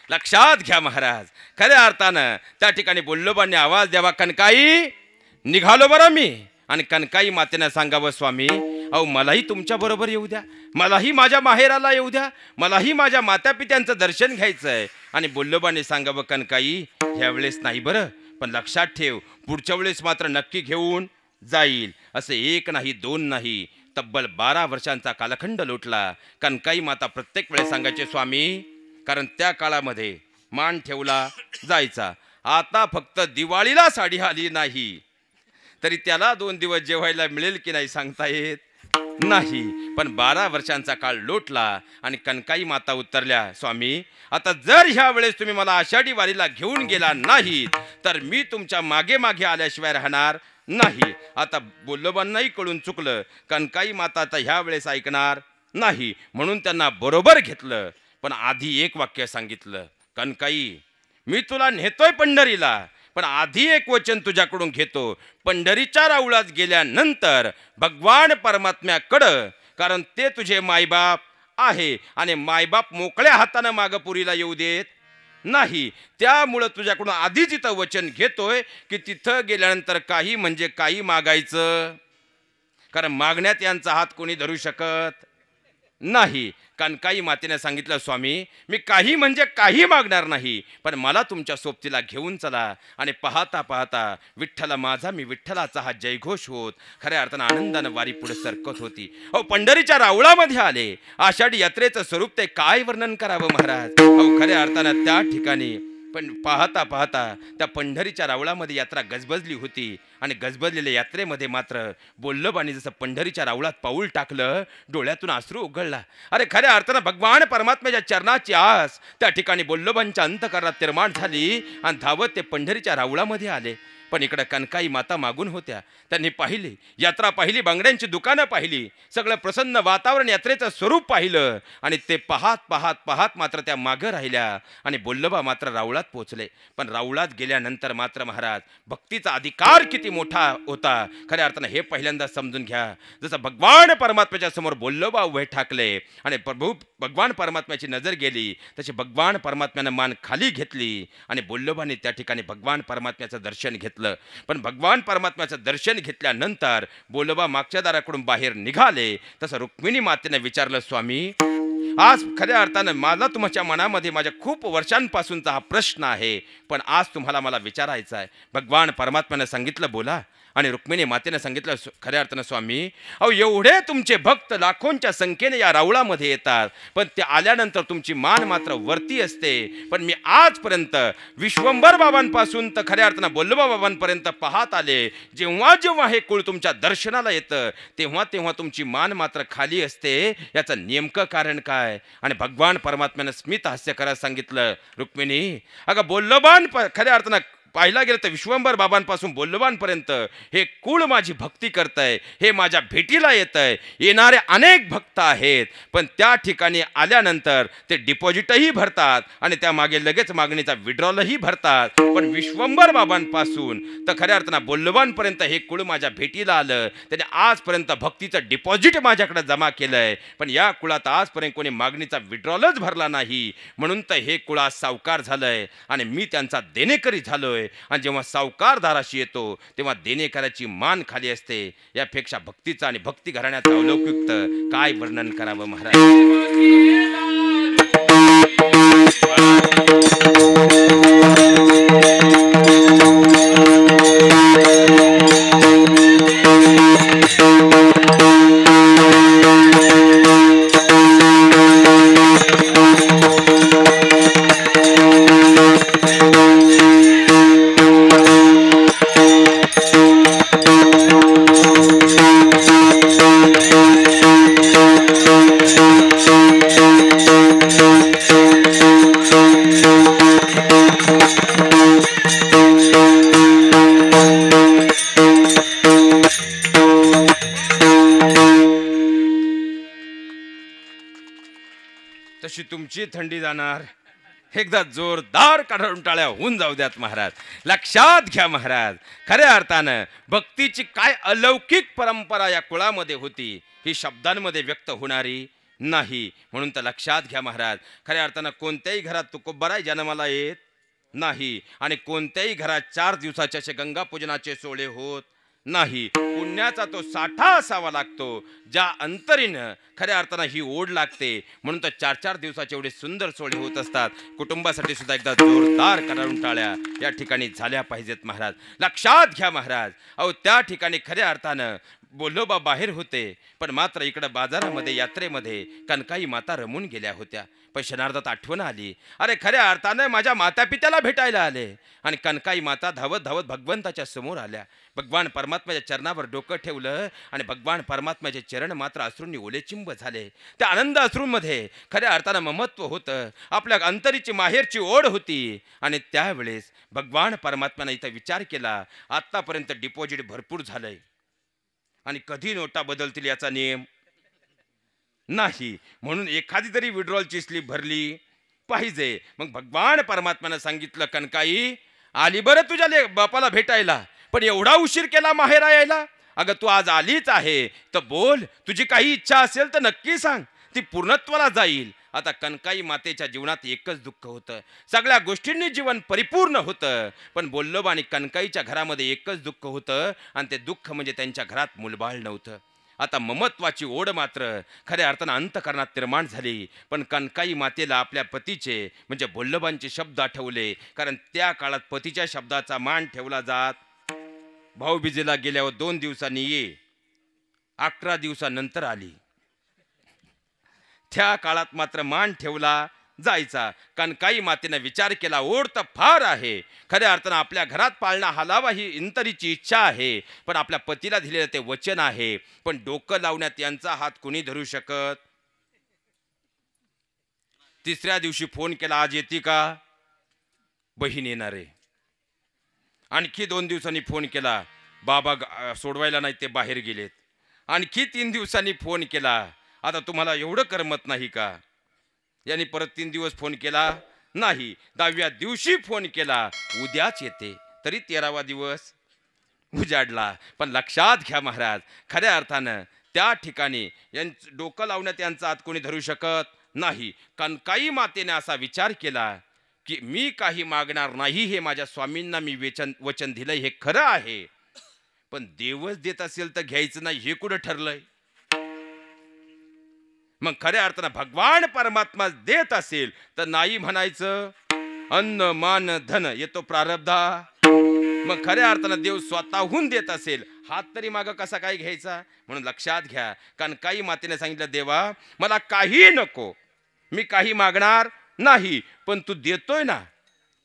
लक्षात घ्या महाराज, खऱ्या अर्थानं त्या ठिकाणी बोल्लोबांनी आवाज द्यावा, कनकाई निघालो बरं मी. आणि कनकाई मातेनं सांगावं, स्वामी मलाही तुमच्या बरोबर येऊ द्या, मलाही माझ्या माहेराला येऊ द्या, मलाही माझ्या मातापित्यांचं दर्शन घ्यायचंय. आणि बोल्लोबांनी सांगावं, कनकाई ह्यावेळेस नाही बरं, पण लक्षात ठेव पुढच्या वेळेस मात्र नक्की घेऊन जाईल. असं एक नाही, दोन नाही, तब्बल 12 वर्षांचा कालखंड लोटला. कनकाई माता प्रत्येक वेळेस सांगायचे, स्वामी. कारण त्या काळामध्ये मान ठेवला जायचा. आता फक्त दिवाळीला साडी आली नाही तरी त्याला 2 दिवस जेवायला मिळेल की नाही सांगता येत नाही. पण 12 वर्षांचा काळ लोटला आणि कनकाई माता उत्तरल्या, स्वामी आता जर ह्या वेळेस तुम्ही मला आषाढी वारीला घेऊन गेला नाही तर मी तुमच्या मागे मागे आल्याशिवाय राहणार नाही. आता बोल्लोबांनाही कळून चुकलं, कनकाई माता आता ह्या वेळेस ऐकणार नाही, म्हणून त्यांना बरोबर घेतलं. पण आधी एक वाक्य सांगितलं, कनकाई मी तुला नेतोय पंढरीला, पण आधी एक वचन तुझ्याकडून घेतो, पंढरीच्या राऊळात गेल्यानंतर भगवान परमात्म्याकडं, कारण ते तुझे मायबाप आहे आणि मायबाप मोकळ्या हाताने मागपुरीला येऊ देत नाही. त्यामुळं तुझ्याकडून आधीच इथं वचन घेतोय की तिथं गेल्यानंतर काही म्हणजे काही मागायचं, कारण मागण्यात यांचा हात कोणी धरू शकत नाही. कनकाई मातेने सांगितलं, स्वामी मी काही म्हणजे काही मागणार नाही, पण मला तुमच्या सोबतीला घेऊन चला. आणि पाहता पाहता विठ्ठला माझा मी विठ्ठलाचा हा जयघोष होत खऱ्या अर्थानं आनंदानं वारी पुढे सरकत होती. अहो पंढरीच्या रावळामध्ये आले. आषाढी यात्रेचं स्वरूप ते काय वर्णन करावं महाराज. अहो खऱ्या अर्थानं त्या ठिकाणी पण पाहता पाहता त्या पंढरीच्या रावळामध्ये यात्रा गजबजली होती. आणि गजबजलेल्या यात्रेमध्ये मात्र बोल्लबानी जसं पंढरीच्या रावळात पाऊल टाकलं, डोळ्यातून अश्रू उघडला. अरे खऱ्या अर्थानं भगवान परमात्म्याच्या चरणाची आस त्या ठिकाणी बोल्लबांच्या अंतःकरणात निर्माण झाली आणि धावत ते पंढरीच्या रावळामध्ये आले. पण इकडे कनकाई माता मागून होत्या. त्यांनी पाहिली यात्रा, पाहिली बांगड्यांची दुकानं पाहिली, सगळं प्रसन्न वातावरण, यात्रेचं स्वरूप पाहिलं. आणि ते पाहत पाहत पाहत मात्र त्या मागं राहिल्या. आणि बोल्लबा मात्र रावळात पोचले. पण रावळात गेल्यानंतर मात्र महाराज भक्तीचा अधिकार किती मोठा होता खऱ्या अर्थानं हे पहिल्यांदा समजून घ्या. जसं भगवान परमात्म्याच्या समोर बोल्लबा उभे ठाकले आणि प्रभू भगवान परमात्म्याची नजर गेली, तशी भगवान परमात्म्यानं मान खाली घेतली आणि बोल्लबाने त्या ठिकाणी भगवान परमात्म्याचं दर्शन घेतलं. पण भगवान परमात्म्याचं दर्शन घेतल्यानंतर बोल्लबा मागच्या दाराकडून बाहेर निघाले. तसं रुक्मिणी मातेने विचारलं, स्वामी आज खऱ्या अर्थानं मला तुमच्या मनामध्ये माझ्या खूप वर्षांपासूनचा हा प्रश्न आहे, पण आज तुम्हाला मला विचारायचा आहे. भगवान परमात्म्याने सांगितलं बोला. आणि रुक्मिणी मातेने सांगितलं, खऱ्या अर्थानं स्वामी अहो एवढे तुमचे भक्त लाखोंच्या संख्येने या रावळामध्ये येतात, पण ते आल्यानंतर तुमची मान मात्र वरती असते. पण मी आजपर्यंत विश्वंभर बाबांपासून तर खऱ्या अर्थानं बोल्लबा बाबांपर्यंत पाहत आले, जेव्हा जेव्हा हे कुळ तुमच्या दर्शनाला येतं तेव्हा तेव्हा तुमची मान मात्र खाली असते. याचं नेमकं कारण काय. आणि भगवान परमात्म्यानं स्मित हास्य करायला सांगितलं, रुक्मिणी अगं बोल्लबान खऱ्या अर्थानं पाहिला गेलं तर विश्वंभर बाबांपासून बोल्लबांपर्यंत हे कुळ माझी भक्ती करतंय, हे माझ्या भेटीला येतंय. येणारे अनेक भक्त आहेत, पण त्या ठिकाणी आल्यानंतर ते डिपॉझिटही भरतात आणि त्या मागे लगेच मागणीचा विड्रॉलही भरतात. पण विश्वंभर बाबांपासून तर खऱ्या अर्थानं बोल्लबांपर्यंत हे कुळ माझ्या भेटीला आलं. त्याने आजपर्यंत भक्तीचं डिपॉझिट माझ्याकडे जमा केलंय, पण या कुळात आजपर्यंत कोणी मागणीचा विड्रॉलच भरला नाही. म्हणून तर हे कुळ आज सावकार झालंय आणि मी त्यांचा देणेकरी झालोय. आणि जेव्हा सावकारदाराशी येतो तेव्हा देणेकराची मान खाली असते. यापेक्षा भक्तीचा आणि भक्ती घराण्याचा अलौकिक काय वर्णन करावं महाराज. तशी तुमची थंडी जाणार. एकदा जोरदार काढून टाळ्या होऊन जाऊ द्यात महाराज. लक्षात घ्या महाराज, खऱ्या अर्थानं भक्तीची काय अलौकिक परंपरा या कुळामध्ये होती, ही शब्दांमध्ये व्यक्त होणारी नाही. म्हणून तर लक्षात घ्या महाराज, खऱ्या अर्थानं कोणत्याही घरात तुकोबराय जन्माला येत नाही आणि कोणत्याही घरात 4 दिवसाचे असे गंगापूजनाचे सोहळे होत नाही. पुण्याचा तो साठा असावा लागतो, ज्या अंतरीनं खऱ्या अर्थानं ही ओढ लागते. म्हणून तर 4-4 दिवसाचे एवढे सुंदर सोहळे होत असतात. कुटुंबासाठी सुद्धा एकदा जोरदार काढून टाळ्या या ठिकाणी झाल्या पाहिजेत महाराज. लक्षात घ्या महाराज, अहो त्या ठिकाणी खऱ्या अर्थानं बोल्लोबा बाहेर होते, पण मात्र इकडं बाजारामध्ये यात्रेमध्ये कनकाई माता रमून गेल्या होत्या. पण क्षणार्धात आठवण आली, अरे खऱ्या अर्थानं माझ्या मातापित्याला भेटायला आले. आणि कनकाई माता धावत धावत भगवंताच्या समोर आल्या. भगवान परमात्म्याच्या चरणावर डोकं ठेवलं आणि भगवान परमात्म्याचे चरण मात्र अश्रूंनी ओलेचिंब झाले. त्या आनंद अश्रूंमध्ये खऱ्या अर्थानं ममत्व होतं, आपल्या अंतरीची माहेरची ओढ होती. आणि त्यावेळेस भगवान परमात्म्यानं इथं विचार केला, आत्तापर्यंत डिपॉझिट भरपूर झालंय आणि कधी नोटा बदलतील याचा नियम नाही, म्हणून एखादी तरी विड्रॉलची स्लिप भरली पाहिजे. मग भगवान परमात्म्यानं सांगितलं, कनकाई आली बरं तुझ्या बापाला भेटायला, पण एवढा उशीर केला माहेरा यायला. अगं तू आज आलीच आहे तर बोल, तुझी काही इच्छा असेल तर नक्की सांग, ती पूर्णत्वाला जाईल. आता कनकाई मातेच्या जीवनात एकच दुःख होतं, सगळ्या गोष्टींनी जीवन परिपूर्ण होतं, पण बोल्लोबा आणि कनकाईच्या घरामध्ये एकच दुःख होतं आणि ते दुःख म्हणजे त्यांच्या घरात मुलबाळ नव्हतं. आता ममत्वाची ओढ मात्र खऱ्या अर्थानं अंतकरणात निर्माण झाली. पण कनकाई मातेला आपल्या पतीचे म्हणजे वल्लभांचे शब्द आठवले, कारण त्या काळात पतीच्या शब्दाचा मान ठेवला जात. भाऊबीजेला गेल्यावर 2 दिवसांनी ये, 11 दिवसानंतर आली. त्या काळात मात्र मान ठेवला जायचा. कनकाई मातेने विचार केला, ओढ तर फार आहे, खऱ्या अर्थानं आपल्या घरात पाळणा हलावा ही इंतरीची इच्छा आहे, पण आपल्या पतीला दिलेलं ते वचन आहे. पण डोकं लावण्यात यांचा हात कुणी धरू शकत. तिसऱ्या दिवशी फोन केला, आज येते का? बहीण येणार आहे. आणखी 2 दिवसांनी फोन केला, बाबा सोडवायला नाही, ते बाहेर गेलेत. आणखी 3 दिवसांनी फोन केला, आता तुम्हाला एवढं करमत नाही का? यांनी परत 3 दिवस फोन केला नाही. 10व्या दिवशी फोन केला, उद्याच येते. तरी 13वा दिवस उजाडला. पण लक्षात घ्या महाराज, खऱ्या अर्थानं त्या ठिकाणी यांचं डोकं लावण्यात यांचा हात कोणी धरू शकत नाही. कनकाई मातेने असा विचार केला की मी काही मागणार नाही, हे माझ्या स्वामींना मी वचन दिलंय, हे खरं आहे. पण देवच देत असेल तर घ्यायचं नाही, हे कुठं ठरलंय? मग खऱ्या अर्थानं भगवान परमात्मा देत असेल तर नाही म्हणायचं. अन्न मान धन येतो प्रारब्धा. मग खऱ्या अर्थानं देव स्वतःहून देत असेल, हात तरी माग कसा काय घ्यायचा? म्हणून लक्षात घ्या, कनकाई मातेने सांगितलं, देवा मला काही नको, मी काही मागणार नाही, पण तू देतोय ना,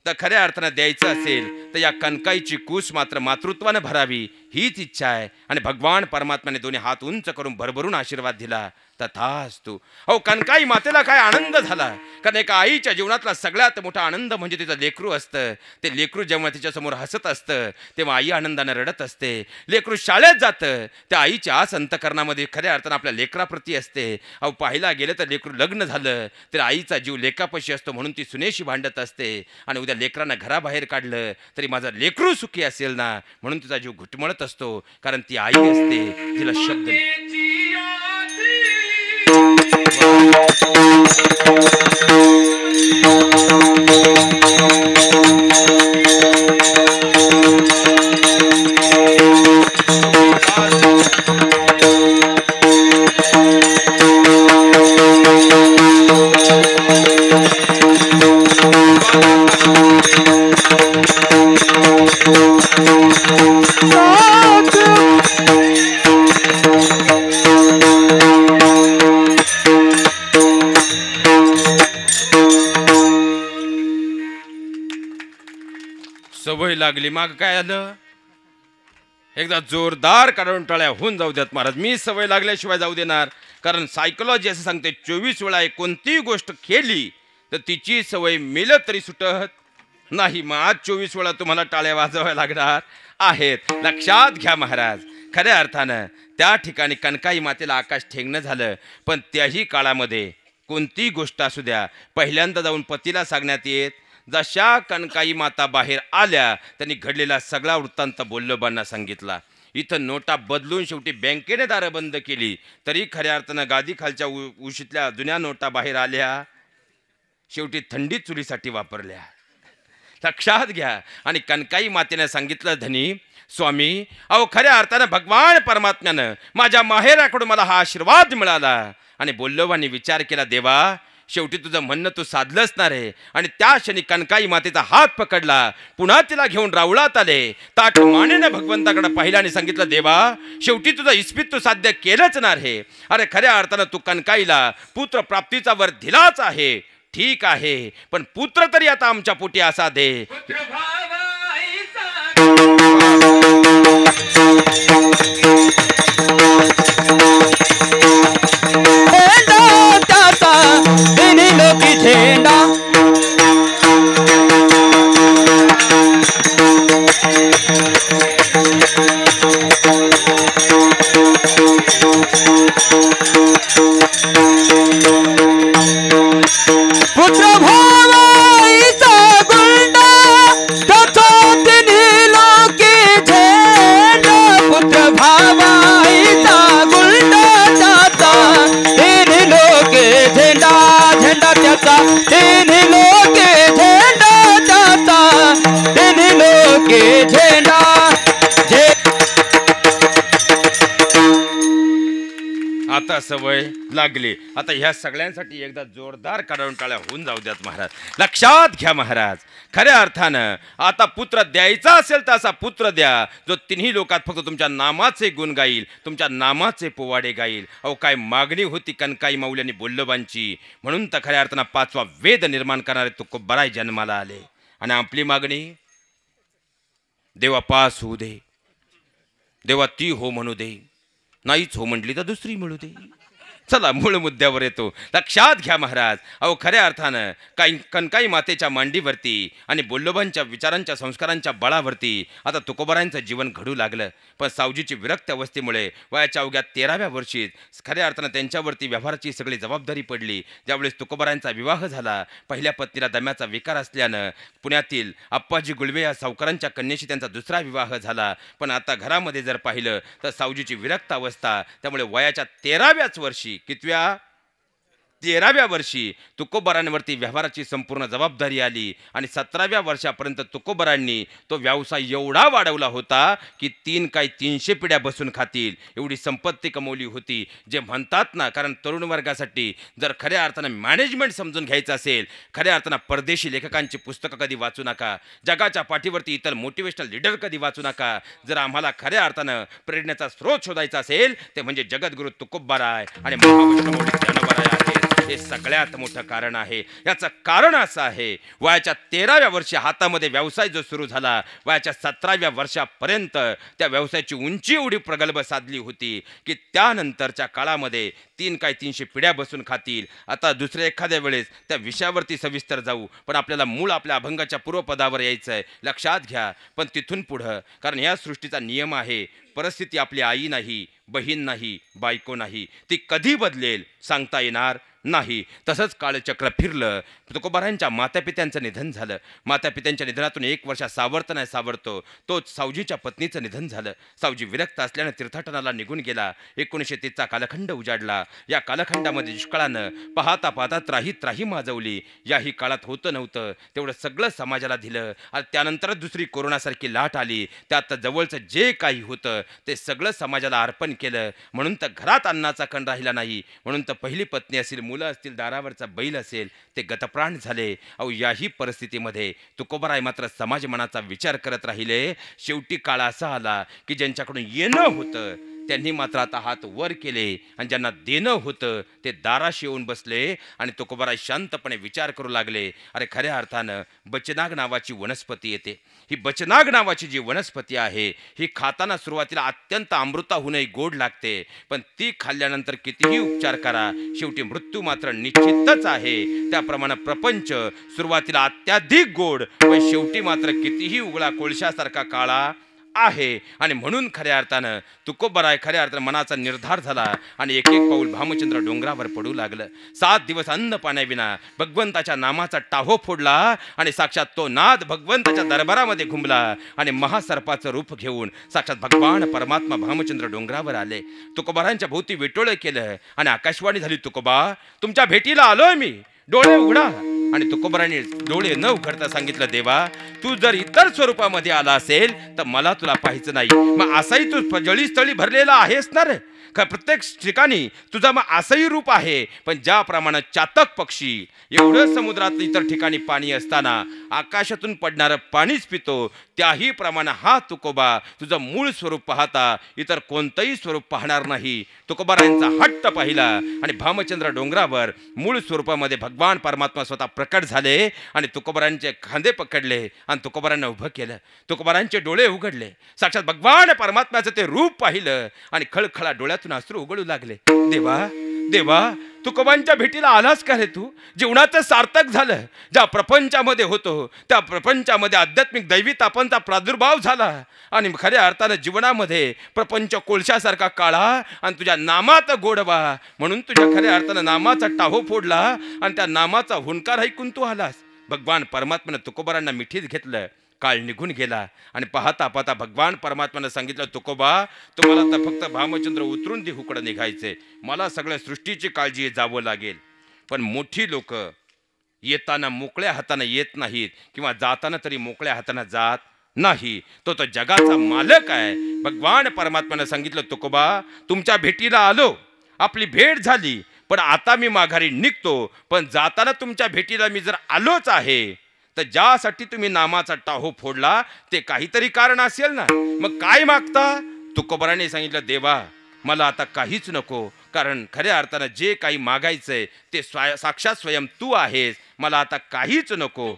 तर खऱ्या अर्थानं द्यायचं असेल तर या कनकाईची कूस मात्र मातृत्वानं भरावी, हीच इच्छा आहे. आणि भगवान परमात्म्याने दोन्ही हात उंच करून भरभरून आशीर्वाद दिला. तथास्तु. अहो, कनकाई मातेला काय आनंद झाला, कारण एका आईच्या जीवनातला सगळ्यात मोठा आनंद म्हणजे तिचं लेकरू असतं. ते लेकरू जेव्हा तिच्यासमोर हसत असतं तेव्हा आई आनंदानं रडत असते. लेकरू शाळेत जातं, त्या आईच्या आस अंतकरणामध्ये खऱ्या अर्थानं आपल्या लेकराप्रती असते. अहो, पाहायला गेलं तर लेकरू लग्न झालं तर आईचा जीव लेकापाशी असतो, म्हणून ती सुनेशी भांडत असते. आणि उद्या लेकरांना घराबाहेर काढलं तरी माझं लेकरू सुखी असेल ना, म्हणून तिचा जीव घुटमळत असतो, कारण ती आई असते तिला शब्द. सवय लागली, माग काय आलं? एकदा जोरदार काढून टाळ्या होऊन जाऊ द्यात महाराज. मी सवय लागल्याशिवाय जाऊ देणार, कारण सायकोलॉजी असं सांगते 24 वेळा कोणतीही गोष्ट केली तर तिची सवय मेलं तरी सुटत नाही. मग आज 24 वेळा तुम्हाला टाळ्या वाजवायला लागणार आहेत. लक्षात घ्या महाराज, खऱ्या अर्थानं त्या ठिकाणी कनकाई मातेला आकाश ठेंगणं झालं. पण त्याही काळामध्ये कोणतीही गोष्ट असू द्या, पहिल्यांदा जाऊन पतीला सांगण्यात येत. जशा कनकाई माता बाहेर आल्या त्यांनी घडलेला सगळा वृत्तांत वल्लभांना सांगितला. इथं नोटा बदलून शेवटी बँकेने दारं बंद केली, तरी खऱ्या अर्थानं गादी खालच्या उशीतल्या जुन्या नोटा बाहेर आल्या, शेवटी थंडीत चुलीसाठी वापरल्या. लक्षात घ्या. आणि कनकाई मातेने सांगितलं, धनी स्वामी, अहो खऱ्या अर्थानं भगवान परमात्म्यानं माझ्या माहेराकडून मला हा आशीर्वाद मिळाला. आणि वल्लभांनी विचार केला, देवा शेवटी तुझं म्हणणं तू साधलंच ना रे. आणि त्या क्षणी कनकाई मातेचा हात पकडला, पुन्हा तिला घेऊन राऊळात आले. ताठ मानेने भगवंताकडे पाहिलं आणि सांगितलं, देवा शेवटी तुझं इस्पित तू साध्य केलंच ना रे. अरे खऱ्या अर्थानं तू कनकाईला पुत्र प्राप्तीचा वर दिलाच आहे, ठीक आहे, पण पुत्र तरी आता आमच्या पोटी असा दे. झेंडा पुत्र भावाईचा गुंडा तथा तिन्ही लोके झेंडा. पुत्र भावाईचा गुंडा तथा तिन्ही लोके झेंडा. झेंडा त्याचा तिन्ही लोके झेंडा त्याचा तिन्ही लोके झेंडा. आता सवय लागली. आता ह्या सगळ्यांसाठी एकदा जोरदार टाळ्या होऊन जाऊ द्यात महाराज. लक्षात घ्या महाराज, खऱ्या अर्थानं आता पुत्र द्यायचा असेल तर असा पुत्र द्या जो तिन्ही लोकात फक्त तुमच्या नामाचे गुण गाईल, तुमच्या नामाचे पोवाडे गाईल. अहो काय मागणी होती कनकाई माऊल्यांनी बोल्लोबांची, म्हणून तर खऱ्या अर्थानं 5वा वेद निर्माण करणारे तुकोबाराय जन्माला आले. आणि आपली मागणी, देवा पास होऊ दे, देवा ती हो म्हणू दे, नाहीच हो म्हटली तर दुसरी मिळू दे. चला मूळ मुद्द्यावर येतो. लक्षात घ्या महाराज, अहो खऱ्या अर्थानं कनकाई मातेच्या मांडीवरती आणि बोल्लोबांच्या विचारांच्या संस्कारांच्या बळावरती आता तुकोबारायांचं जीवन घडू लागलं. पण सावजीची विरक्त अवस्थेमुळे वयाच्या अवघ्या 13व्या वर्षीच खऱ्या अर्थानं त्यांच्यावरती व्यवहाराची सगळी जबाबदारी पडली. ज्यावेळेस तुकोबारायांचा विवाह झाला, पहिल्या पत्नीला दम्याचा विकार असल्यानं पुण्यातील आप्पाजी गुळवे या सावकारांच्या कन्येशी त्यांचा दुसरा विवाह झाला. पण आता घरामध्ये जर पाहिलं तर सावजीची विरक्त अवस्था, त्यामुळे वयाच्या 13व्याच वर्षी, कितव्या 13व्या वर्षी तुकोबारांवरती व्यवहाराची संपूर्ण जबाबदारी आली. आणि 17व्या वर्षापर्यंत तुकोबारांनी तो व्यवसाय एवढा वाढवला होता की 300 पिढ्या बसून खातील एवढी संपत्ती कमवली होती. जे म्हणतात ना, कारण तरुण वर्गासाठी जर खऱ्या अर्थानं मॅनेजमेंट समजून घ्यायचं असेल, खऱ्या अर्थानं परदेशी लेखकांची पुस्तकं कधी वाचू नका, जगाच्या पाठीवरती इतर मोटिवेशनल लीडर कधी वाचू नका. जर आम्हाला खऱ्या अर्थानं प्रेरणेचा स्रोत शोधायचा असेल ते म्हणजे जगद्गुरु तुकोबाराय आणि महावैष्णव ज्ञानोबाराय आहेत. हे सगळ्यात मोठं कारण आहे. याचं कारण असं आहे, वयाच्या 13व्या वर्षी हातामध्ये व्यवसाय जो सुरू झाला, वयाच्या 17व्या वर्षापर्यंत त्या व्यवसायाची उंची एवढी प्रगल्भ साधली होती की त्यानंतरच्या काळामध्ये 300 पिढ्या बसून खातील. आता दुसऱ्या एखाद्या वेळेस त्या विषयावरती सविस्तर जाऊ, पण आपल्याला मूळ आपल्या अभंगाच्या पूर्वपदावर यायचं आहे. लक्षात घ्या. पण तिथून पुढं, कारण या सृष्टीचा नियम आहे, परिस्थिती आपली आई नाही, बहीण नाही, बायको नाही, ती कधी बदलेल सांगता येणार नाही. तसंच काळचक्र फिरलं. तुकोबारायांच्या मातापित्यांचं निधन झालं. मातापित्यांच्या निधनातून 1 वर्षा सावरतं नाही सावरतो तोच सावजीच्या पत्नीचं निधन झालं. सावजी विरक्त असल्यानं तीर्थाटनाला निघून गेला. 1930चा कालखंड उजाडला. या कालखंडामध्ये दुष्काळानं पाहता पाहता त्राही माजवली. याही काळात होतं नव्हतं तेवढं सगळं समाजाला दिलं. आणि त्यानंतरच दुसरी कोरोनासारखी लाट आली. त्यात जवळचं जे काही होतं ते सगळं समाजाला अर्पण केलं. म्हणून तर घरात अन्नाचा कण राहिला नाही. म्हणून तर पहिली पत्नी असेल, मुलं असतील, दारावरचा बैल असेल, ते गतप्राण झाले. अहो याही परिस्थितीमध्ये तुकोबाराय मात्र समाज मनाचा विचार करत राहिले. शेवटी काळ असा आला की ज्यांच्याकडून येणं होतं त्यांनी मात्र आता हात वर केले आणि ज्यांना देणं होतं ते दाराशी येऊन बसले. आणि तुकोबाराय शांतपणे विचार करू लागले, अरे खऱ्या अर्थानं बचनाग नावाची वनस्पती येते. ही बचनाग नावाची जी वनस्पती आहे ही खाताना सुरुवातीला अत्यंत अमृताहूनही गोड लागते, पण ती खाल्ल्यानंतर कितीही उपचार करा शेवटी मृत्यू मात्र निश्चितच आहे. त्याप्रमाणे प्रपंच सुरुवातीला अत्याधिक गोड, पण शेवटी मात्र कितीही उघडा कोळशासारखा काळा आहे. आणि म्हणून खऱ्या अर्थानं तुकोबाराय खऱ्या अर्थानं मनाचा निर्धार झाला आणि एक पाऊल भामचंद्र डोंगरावर पडू लागलं. 7 दिवस अन्न पाण्याविना भगवंताच्या नामाचा टाहो फोडला आणि साक्षात तो नाद भगवंताच्या दरबारामध्ये घुमला आणि महासर्पाचं रूप घेऊन साक्षात भगवान परमात्मा भामचंद्र डोंगरावर आले. तुकोबारांच्या भोवती विटोळं केलं आणि आकाशवाणी झाली, तुकोबा तुमच्या भेटीला आलोय मी, डोळे उघडा. आणि तुकोबारांनी डोळे न उघडता सांगितलं, देवा तू जर इतर स्वरूपामध्ये आला असेल तर मला तुला पाहायचं नाही. मग असाही तू जळीस्थळी भरलेला आहेस ना रे. प्रत्येक ठिकाणी तुझा मग असंही रूप आहे. पण ज्याप्रमाणे चातक पक्षी एवढं समुद्रात इतर ठिकाणी पाणी असताना आकाशातून पडणारं पाणीच पितो, त्याही प्रमाणे हा तुकोबा तुझं मूळ स्वरूप पाहता इतर कोणतंही स्वरूप पाहणार नाही. तुकोबारायांचा हट्ट पाहिला आणि भामचंद्र डोंगरावर मूळ स्वरूपामध्ये भगवान परमात्मा स्वतः प्रकट झाले आणि तुकोबारांचे खांदे पकडले आणि तुकोबारांना उभं केलं. तुकोबारांचे डोळे उघडले. साक्षात भगवान परमात्म्याचं ते रूप पाहिलं आणि खळखळा डोळ्यातून अश्रू उघडू लागले. देवा देवा तुकोबांच्या भेटीला आलास का रे तू? जीवनाचं सार्थक झालं. ज्या प्रपंचामध्ये होतो त्या प्रपंचामध्ये आध्यात्मिक दैवी तापांचा प्रादुर्भाव झाला आणि खऱ्या अर्थानं जीवनामध्ये प्रपंच कोळशासारखा काळा आणि तुझ्या नामात गोडवा, म्हणून तुझ्या खऱ्या अर्थानं नामाचा टाहो फोडला आणि त्या नामाचा हुंकार ऐकून तू आलास. भगवान परमात्म्यानं तुकोबारांना मिठीत घेतलं. काळ निघून गेला आणि पाहता पाहता भगवान परमात्म्यानं सांगितलं, तुकोबा तुम्हाला तर फक्त भामचंद्र उतरून देहूकडे निघायचे, मला सगळ्या सृष्टीची काळजी जावं लागेल. पण मोठी लोक येताना मोकळ्या हाताने येत नाहीत किंवा जाताना तरी मोकळ्या हाताने जात नाही. तो जगाचा मालक आहे. भगवान परमात्म्यानं सांगितलं, तुकोबा तुमच्या भेटीला आलो आपली भेट झाली, पण आता मी माघारी निघतो. पण जाताना तुमच्या भेटीला मी जर आलोच आहे, तर ज्यासाठी तुम्ही नामाचा टाहो फोडला ते काहीतरी कारण असेल ना. मग काय मागता? तुकोबाराने सांगितलं, देवा मला आता काहीच नको, कारण खऱ्या अर्थानं जे काही मागायचंय ते साक्षात स्वयं तू आहेस. मला आता काहीच नको.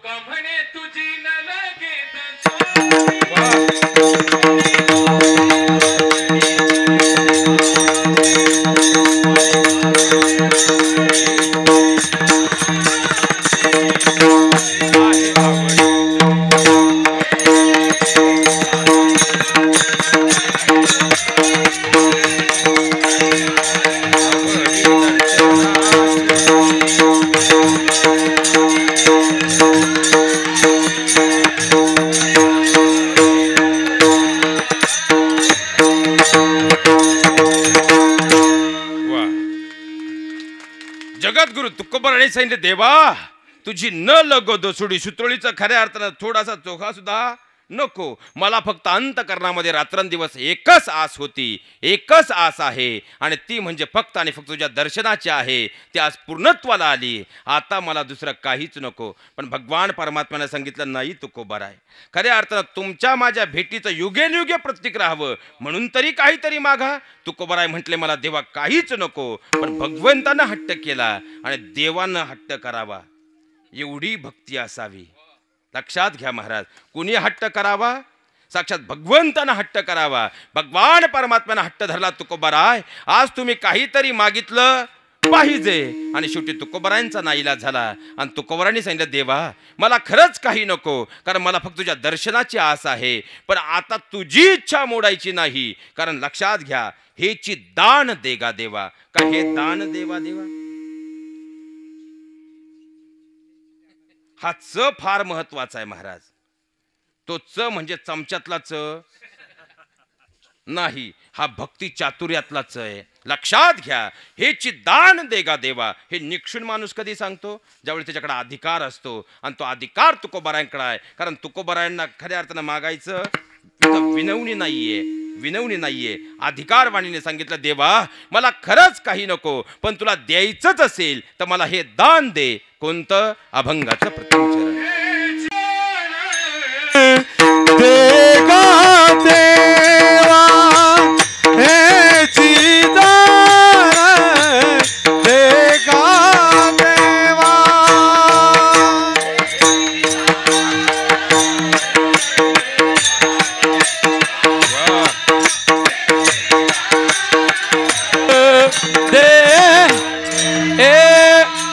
जगद्गुरु तुकोबाराने सांगितले, देवा तुझी न लगो दोसुडी सुतोळीचा खऱ्या अर्थानं थोडासा चोखा सुद्धा नको. मला फक्त अंतकरणामध्ये रात्रंदिवस एकच आस होती, एकच आस आहे, आणि ती म्हणजे फक्त आणि फक्त तुझ्या दर्शनाची आहे. ती आज पूर्णत्वाला आली. आता मला दुसरं काहीच नको. पण भगवान परमात्म्याने सांगितलं, नाही तुकोबाराय, खऱ्या अर्थानं तुमच्या माझ्या भेटीचं युगेनयुगे प्रतीक राहावं म्हणून तरी काहीतरी मागा. तुकोबाराय म्हटले, मला देवा काहीच नको. पण भगवंतानं हट्ट केला आणि देवानं हट्ट करावा, एवढी भक्ती असावी. लक्षात घ्या महाराज, कुणी हट्ट करावा? साक्षात भगवंतानं हट्ट करावा. भगवान परमात्म्यानं हट्ट धरला. तुकोबाराय आज तुम्ही काहीतरी मागितलं पाहिजे. आणि शेवटी तुकोबारायांचा नाईलाज झाला आणि तुकोबारांनी सांगितलं, देवा मला खरंच काही नको, कारण मला फक्त तुझ्या दर्शनाची आस आहे. पण आता तुझी इच्छा मोडायची नाही, कारण लक्षात घ्या, हेची दान देगा देवा. का हे दान देवा देवा? हा च फार महत्वाचा आहे महाराज. तो च म्हणजे चमच्यातला च नाही, हा भक्ती चातुर्यातला च आहे. लक्षात घ्या, हेची दान देगा देवा. हे निक्षुण माणूस कधी सांगतो? ज्यावेळी त्याच्याकडे अधिकार असतो, आणि तो अधिकार तुकोबारायांकडे आहे. कारण तुकोबारायांना खऱ्या अर्थानं मागायचं विनवणी नाहीये, विनवणी नाहीये. अधिकारवाणीने सांगितलं, देवा मला खरंच काही नको, पण तुला द्यायचंच असेल तर मला हे दान दे. कोणतं? अभंगाचं प्रथम चरण. देगा देवा हेची दान देगा देवा.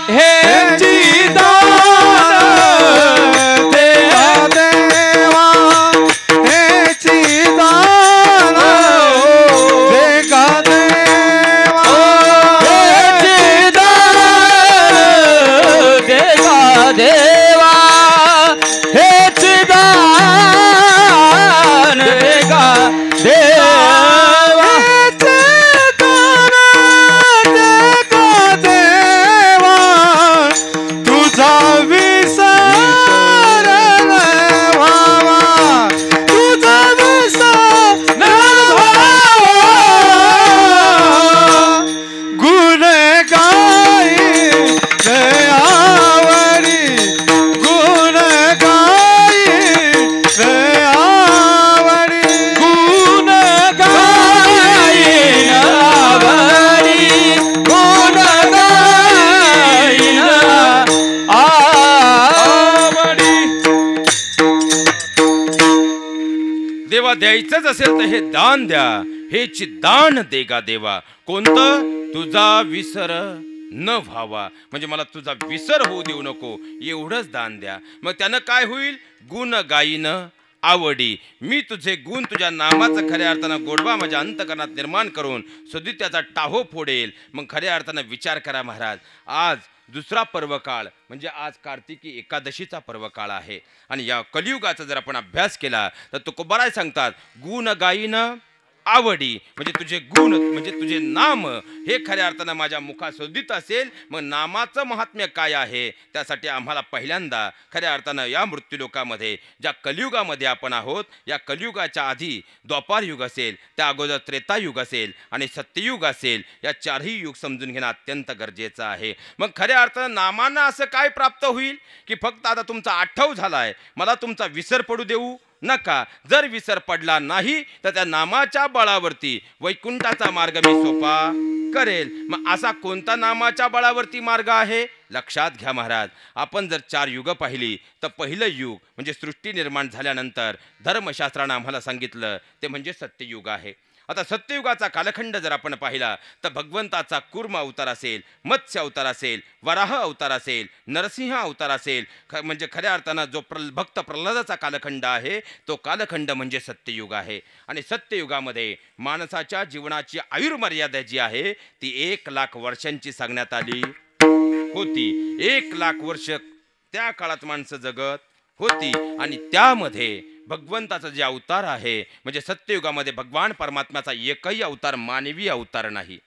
हेची दान देगा देवा हेची दान देगा देवा. हेची दान देगा देवा हेची दान देगा देवा. तुझा विसर व्हावा, तुझा विसर व्हावा. गुण गाई आवडी, गुण गाई आवडी, गुण गाई आवडी, गुण गाई आवडी. देवा द्यायचंच असेल तर हे दान द्या. हेची दान देगा देवा. कोणतं? तुझा विसर न व्हावा, म्हणजे मला तुझा विसर होऊ देऊ नको, एवढंच दान द्या. मग त्यानं काय होईल? गुण गाईन आवडी. मी तुझे गुण, तुझ्या नामाचं खऱ्या अर्थानं गोडवा माझ्या अंतकरणात निर्माण करून सदित्याचा टाहो फोडेल. मग खऱ्या अर्थानं विचार करा महाराज, आज दुसरा पर्वकाळ म्हणजे आज कार्तिकी एकादशीचा पर्वकाळ आहे. आणि या कलियुगाचा जर आपण अभ्यास केला तर तुकोबाराय सांगतात, गुण गाईन आवडी म्हणजे तुझे गुण म्हणजे तुझे नाम हे खऱ्या अर्थानं माझ्या मुखाशोधित असेल, मग नामाचं महात्म्य काय आहे त्यासाठी आम्हाला पहिल्यांदा खऱ्या अर्थानं या मृत्यूलोकामध्ये ज्या कलियुगामध्ये आपण आहोत, या कलियुगाच्या आधी द्वापार युग असेल, त्या अगोदर त्रेतायुग असेल आणि सत्ययुग असेल, या चारही युग समजून घेणं अत्यंत गरजेचं आहे. मग खऱ्या अर्थानं नामानं असं काय प्राप्त होईल की फक्त आता तुमचा आठव झालाय, मला तुमचा विसर पडू देऊ नका. जर विसर पडला नाही तर त्या नामाच्या बळावरती वैकुंठाचा मार्ग मी सोपा करेल. मग असा कोणता नामाच्या बळावरती मार्ग आहे लक्षात घ्या महाराज. आपण जर 4 युग पाहिली तर पहिलं युग म्हणजे सृष्टी निर्माण झाल्यानंतर धर्मशास्त्रानं आम्हाला सांगितलं ते म्हणजे सत्ययुग आहे. आता सत्ययुगाचा कालखंड जर आपण पाहिला तर भगवंताचा कूर्म अवतार असेल, मत्स्य अवतार असेल, वराह अवतार असेल, नरसिंह अवतार असेल, म्हणजे खऱ्या अर्थानं जो भक्त प्रल्हादाचा कालखंड आहे तो कालखंड म्हणजे सत्ययुग आहे. आणि सत्ययुगामध्ये माणसाच्या जीवनाची आयुर्मर्यादा जी आहे ती 1,00,000 वर्षांची सांगण्यात आली होती. 1,00,000 वर्ष त्या काळात माणसं जगत होती. आणि त्यामध्ये भगवंताचा जे अवतार आहे म्हणजे सत्ययुगामध्ये भगवान परमात्म्याचा एकही अवतार मानवी अवतार नाही,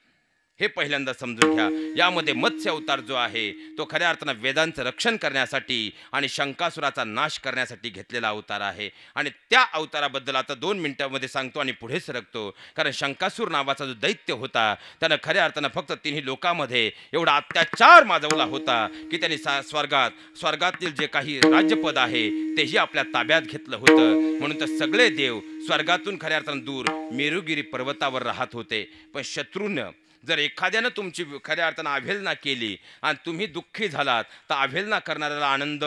हे पहिल्यांदा समजून घ्या. यामध्ये मत्स्य अवतार जो आहे तो खऱ्या अर्थानं वेदांचं रक्षण करण्यासाठी आणि शंकासुराचा नाश करण्यासाठी घेतलेला अवतार आहे. आणि त्या अवताराबद्दल आता 2 मिनिटांमध्ये सांगतो आणि पुढे सरकतो. कारण शंकासूर नावाचा जो दैत्य होता त्यानं खऱ्या अर्थानं फक्त 3 लोकांमध्ये एवढा अत्याचार माजवला होता की त्यांनी स्वर्गातील जे काही राज्यपद आहे तेही आपल्या ताब्यात घेतलं होतं. म्हणून तर सगळे देव स्वर्गातून खऱ्या अर्थानं दूर मेरुगिरी पर्वतावर राहत होते. पण शत्रूनं जर एखाद्यानं तुमची खऱ्या अर्थानं अवहेलना केली आणि तुम्ही दुःखी झालात तर अवहेलना करणाऱ्याला आनंद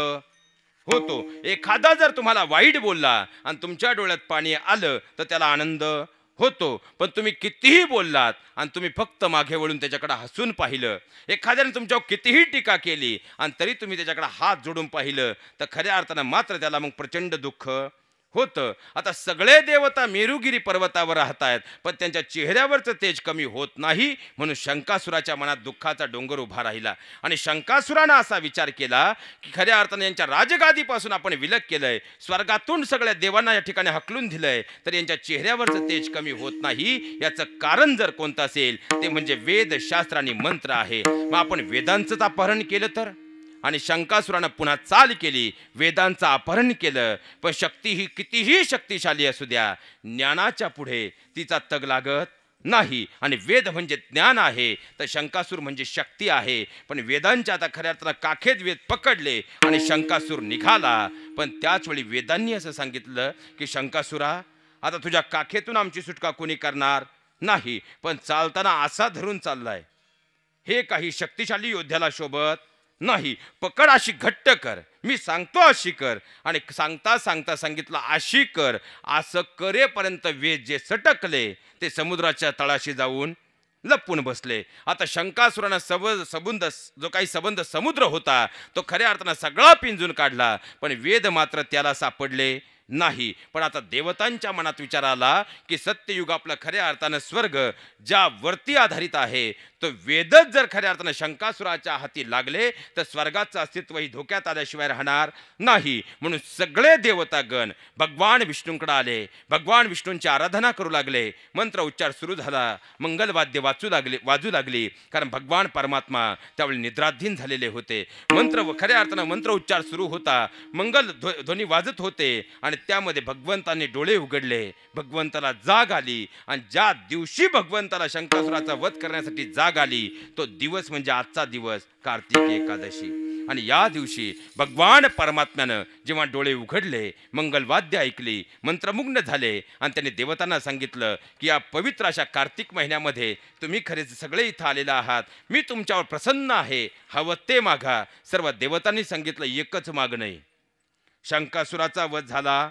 होतो. एखादा जर तुम्हाला वाईट बोलला आणि तुमच्या डोळ्यात पाणी आलं तर त्याला आनंद होतो. पण तुम्ही कितीही बोललात आणि तुम्ही फक्त मागे वळून त्याच्याकडे हसून पाहिलं, एखाद्याने तुमच्यावर कितीही टीका केली आणि तरी तुम्ही त्याच्याकडे हात जोडून पाहिलं तर खऱ्या अर्थानं मात्र त्याला मग प्रचंड दुःख होतं. आता सगळे देवता मेरुगिरी पर्वतावर राहत आहेत पण त्यांच्या चेहऱ्यावरचं तेज कमी होत नाही. म्हणून शंकासुराच्या मनात दुःखाचा डोंगर उभा राहिला. आणि शंकासुरानं असा विचार केला की खऱ्या अर्थाने यांच्या राजगादीपासून आपण विलग केलंय, स्वर्गातून सगळ्या देवांना या ठिकाणी हकलून दिलंय, तर यांच्या चेहऱ्यावरचं तेज कमी होत नाही. याचं कारण जर कोणतं असेल ते म्हणजे वेद, शास्त्र आणि मंत्र आहे. मग आपण वेदांचंच अपहरण केलं तर? आणि शंकासुरानं पुन्हा चाल केली, वेदांचं अपहरण केलं. पण शक्ती ही कितीही शक्तिशाली असू द्या, ज्ञानाच्या पुढे तिचा तग लागत नाही. आणि वेद म्हणजे ज्ञान आहे तर शंकासूर म्हणजे शक्ती आहे. पण वेदांच्या आता खऱ्या अर्थानं काखेत वेद पकडले आणि शंकासूर निघाला. पण त्याच वेळी वेदांनी असं सांगितलं की शंकासुरा, आता तुझ्या काखेतून आमची सुटका कोणी करणार नाही, पण चालताना असा धरून चाललाय हे काही शक्तिशाली योद्ध्याला शोभत नाही. पकड अशी घट्ट कर, मी सांगतो अशी कर. आणि सांगता सांगता सांगितलं अशी कर. असं करेपर्यंत वेद जे सटकले ते समुद्राच्या तळाशी जाऊन लपून बसले. आता शंकासुरानं जो काही सबंध समुद्र होता तो खऱ्या अर्थानं सगळा पिंजून काढला, पण वेद मात्र त्याला सापडले नाही. पण आता देवतांच्या मनात विचार आला की सत्ययुग आपलं खऱ्या अर्थानं स्वर्ग ज्या वरती आधारित आहे तो वेदच जर खऱ्या अर्थानं शंकासुराच्या हाती लागले तर स्वर्गाचं अस्तित्वही धोक्यात आल्याशिवाय राहणार नाही. म्हणून सगळे देवतागण भगवान विष्णूंकडे आले, भगवान विष्णूंची आराधना करू लागले. मंत्र उच्चार सुरू झाला, मंगलवाद्य वाजू लागली. कारण भगवान परमात्मा त्यावेळी निद्राधीन झालेले होते. खऱ्या अर्थानं मंत्र उच्चार सुरू होता, मंगल ध्वनी वाजत होते. आणि त्यामध्ये भगवंताने डोळे उघडले, भगवंताला जाग आली. आणि ज्या दिवशी भगवंताला शंकासुराचा वध करण्यासाठी जाग आली तो दिवस म्हणजे आजचा दिवस कार्तिक एकादशी. आणि या दिवशी भगवान परमात्म्यानं जेव्हा डोळे उघडले, मंगलवाद्य ऐकली, मंत्रमुग्न झाले आणि त्यांनी देवतांना सांगितलं की या पवित्र अशा कार्तिक महिन्यामध्ये तुम्ही खरेच सगळे इथं आलेला आहात, मी तुमच्यावर प्रसन्न आहे, हवं ते मागा. सर्व देवतांनी सांगितलं एकच मागणं आहे, शंकासुराचा वध झाला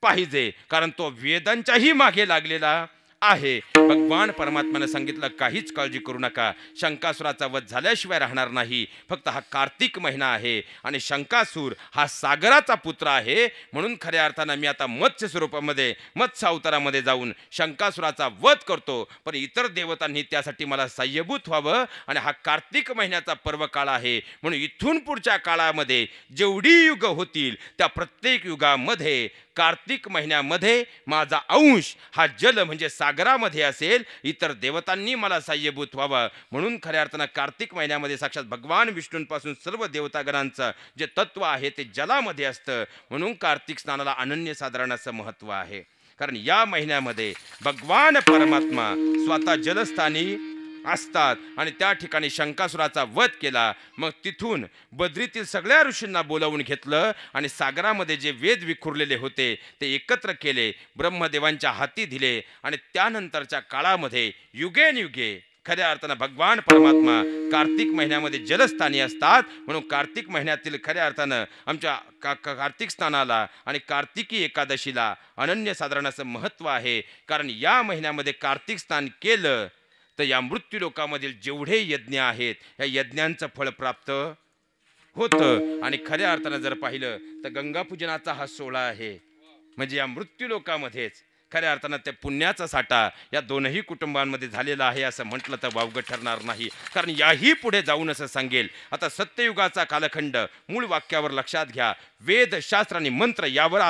पाहिजे, कारण तो वेदांच्याही मागे लागलेला आहे. भगवान परमात्म्याने सांगितलं काहीच काळजी करू नका, शंकासुराचा वध झाल्याशिवाय राहणार नाही. फक्त हा कार्तिक महिना आहे आणि शंकासूर हा सागराचा पुत्र आहे. म्हणून खऱ्या अर्थानं मी आता मत्स्य स्वरूपामध्ये, मत्स्य अवतारामध्ये जाऊन शंकासुराचा वध करतो. पण इतर देवतांनी त्यासाठी मला साह्यभूत व्हावं. आणि हा कार्तिक महिन्याचा पर्व काळ आहे. म्हणून इथून पुढच्या काळामध्ये जेवढी युग होतील त्या प्रत्येक युगामध्ये कार्तिक महिन्यामध्ये माझा अंश हा जल म्हणजे सागरामध्ये असेल, इतर देवतांनी मला साह्यभूत व्हावं म्हणून खऱ्या अर्थानं कार्तिक महिन्यामध्ये साक्षात भगवान विष्णूंपासून सर्व देवतागणांचं जे तत्व आहे ते जलामध्ये असतं, म्हणून कार्तिक स्नानाला अनन्यसाधारण असं महत्त्व आहे. कारण या महिन्यामध्ये भगवान परमात्मा स्वतः जलस्थानी असतात आणि त्या ठिकाणी शंकासुराचा वध केला. मग तिथून बद्रीतील सगळ्या ऋषींना बोलावून घेतलं आणि सागरामध्ये जे वेद विखुरलेले होते ते एकत्र केले, ब्रह्मदेवांच्या हाती दिले आणि त्यानंतरच्या काळामध्ये युगेनयुगे खऱ्या अर्थानं भगवान परमात्मा कार्तिक महिन्यामध्ये जलस्थानी असतात. म्हणून कार्तिक महिन्यातील खऱ्या अर्थानं आमच्या कार्तिक स्नानाला आणि कार्तिकी एकादशीला अनन्यसाधारण असं महत्त्व आहे. कारण या महिन्यामध्ये कार्तिक स्नान केलं तर या मृत्यू लोकामधील जेवढे यज्ञ आहेत या यज्ञांचं फळ प्राप्त होतं. आणि खऱ्या अर्थानं जर पाहिलं तर गंगापूजनाचा हा सोहळा आहे, म्हणजे या मृत्यू लोकामध्येच खऱ्या अर्थानं त्या पुण्याचा साठा या दोनही कुटुंबांमध्ये झालेला आहे असं म्हटलं तर वावगं ठरणार नाही. कारण याही पुढे जाऊन असं सांगेल. आता सत्ययुगाचा कालखंड मूळ वाक्यावर लक्षात घ्या. वेद शास्त्र आणि मंत्र यावर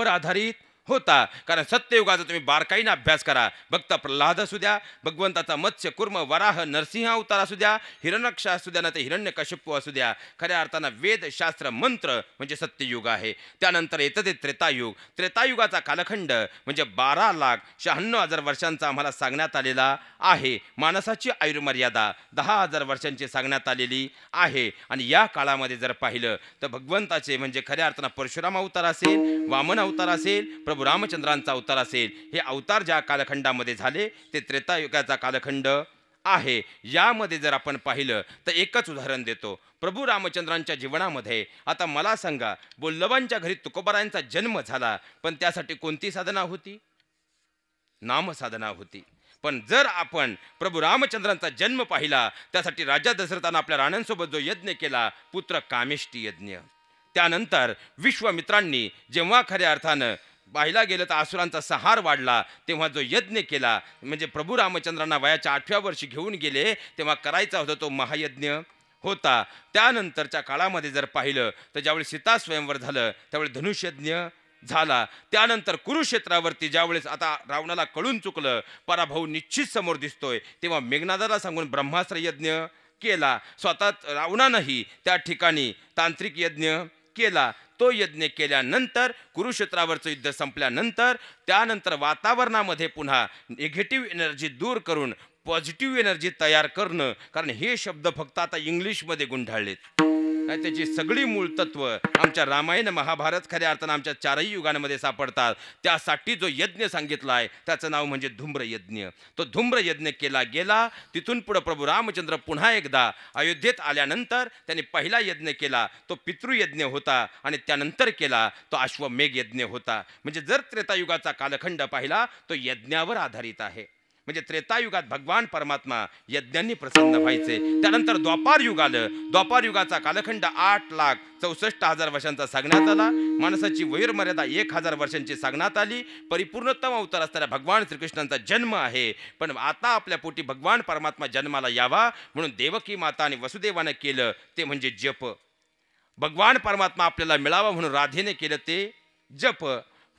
आधारित होता. कारण सत्ययुगाचा तुम्ही बारकाईने अभ्यास करा. भक्त प्रल्हाद असू द्या, भगवंताचा मत्स्य कुर्म वराह नरसिंह अवतार असू द्या, हिरण्यक्ष असू द्या ना ते हिरण्यकशिपू असू द्या, खऱ्या अर्थानं वेद शास्त्र मंत्र म्हणजे सत्ययुग आहे. त्यानंतर येतं ते त्रेतायुग. त्रेतायुगाचा कालखंड म्हणजे 12,96,000 वर्षांचा आम्हाला सांगण्यात आलेला आहे. माणसाची आयुर्मर्यादा 10,000 वर्षांची सांगण्यात आलेली आहे. आणि या काळामध्ये जर पाहिलं तर भगवंताचे म्हणजे खऱ्या अर्थानं परशुराम अवतार असेल, वामन अवतार असेल, प्रभू रामचंद्रांचा अवतार असेल, हे अवतार ज्या कालखंडामध्ये झाले ते त्रेतायुगाचा कालखंड आहे. यामध्ये जर आपण पाहिलं तर एकच उदाहरण देतो. प्रभू रामचंद्रांच्या जीवनामध्ये आता मला सांगा, बोल्लवांच्या घरी तुकोबारायांचा जन्म झाला, पण त्यासाठी कोणती साधना होती? नामसाधना होती. पण जर आपण प्रभू रामचंद्रांचा जन्म पाहिला, त्यासाठी राजा दशरथानं आपल्या राण्यांसोबत जो यज्ञ केला, पुत्र कामेष्टी यज्ञ. त्यानंतर विश्वामित्रांनी जेव्हा खऱ्या अर्थानं पाहिला गेलं तर असुरांचा संहार वाढला, तेव्हा जो यज्ञ केला म्हणजे प्रभू रामचंद्रांना वयाच्या 8व्या वर्षी घेऊन गेले, तेव्हा करायचा होता तो महायज्ञ होता. त्यानंतरच्या काळामध्ये जर पाहिलं तर ज्यावेळी सीता स्वयंवर झालं त्यावेळी धनुष्यज्ञ झाला. त्यानंतर कुरुक्षेत्रावरती ज्यावेळेस आता रावणाला कळून चुकलं, पराभव निश्चित समोर दिसतोय, तेव्हा मेघनादाला सांगून ब्रह्मास्त्र यज्ञ केला. स्वतः रावणानंही त्या ठिकाणी तांत्रिक यज्ञ केला. तो यज्ञ केल्यानंतर कुरुक्षेत्रावरचं युद्ध संपल्यानंतर त्यानंतर वातावरणामध्ये पुन्हा निगेटिव्ह एनर्जी दूर करून पॉझिटिव्ह एनर्जी तयार करणं, कारण हे शब्द फक्त आता इंग्लिशमध्ये गुंडाळलेत. त्याची सगळी मूळ तत्व आमच्या रामायण महाभारत खऱ्या अर्थानं आमच्या चारही युगांमध्ये सापडतात. त्यासाठी जो यज्ञ सांगितला आहे त्याचं नाव म्हणजे धूम्र यज्ञ. तो धूम्र यज्ञ केला गेला. तिथून पुढे प्रभू रामचंद्र पुन्हा एकदा अयोध्येत आल्यानंतर त्यांनी पहिला यज्ञ केला, तो पितृयज्ञ होता. आणि त्यानंतर केला तो अश्वमेघ यज्ञ होता. म्हणजे जर त्रेतायुगाचा कालखंड पाहिला तो यज्ञावर आधारित आहे. म्हणजे त्रेतायुगात भगवान परमात्मा यज्ञांनी प्रसन्न व्हायचे. त्यानंतर द्वापार युग आलं. द्वापार युगाचा कालखंड 8,64,000 वर्षांचा सांगण्यात आला. माणसाची वयोमर्यादा 1,000 वर्षांची सांगण्यात आली. परिपूर्णतम अवतार असणाऱ्या भगवान श्रीकृष्णांचा जन्म आहे. पण आता आपल्या पोटी भगवान परमात्मा जन्माला यावा म्हणून देवकी माता आणि वसुदेवानं केलं ते म्हणजे जप. भगवान परमात्मा आपल्याला मिळावा म्हणून राधेने केलं ते जप.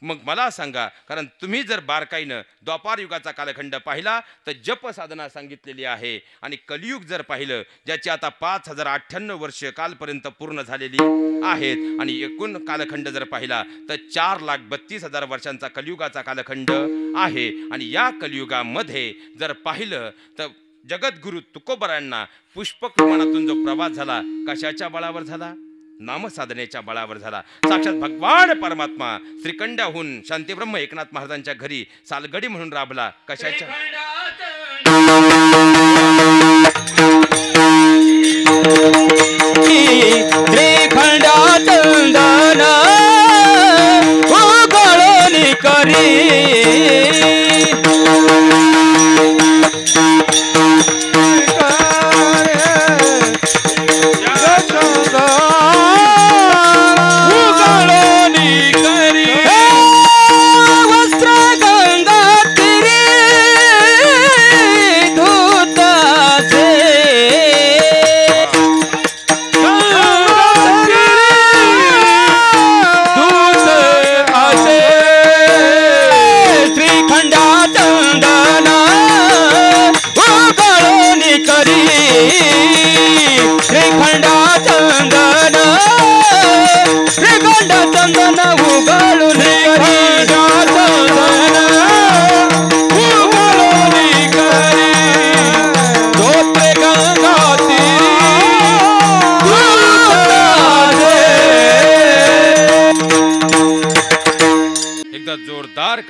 मग मला सांगा, कारण तुम्ही जर बारकाईनं द्वापार युगाचा कालखंड पाहिला तर जप साधना सांगितलेली आहे. आणि कलियुग जर पाहिलं ज्याची आता 5,098 वर्ष कालपर्यंत पूर्ण झालेली आहेत, आणि एकूण कालखंड जर पाहिला तर 4,32,000 वर्षांचा कलियुगाचा कालखंड आहे. आणि या कलियुगामध्ये जर पाहिलं तर जगद्गुरु तुकोबारायांना पुष्पक विमानातून जो प्रवास झाला, कशाच्या बळावर झाला? नामसाधनेच्या बळावर झाला. साक्षात भगवान परमात्मा श्रीखंडाहून शांतीब्रह्म एकनाथ महाराजांच्या घरी सालगडी म्हणून राबला. कशाच्या? श्रीखंडात चंदन उगळून करी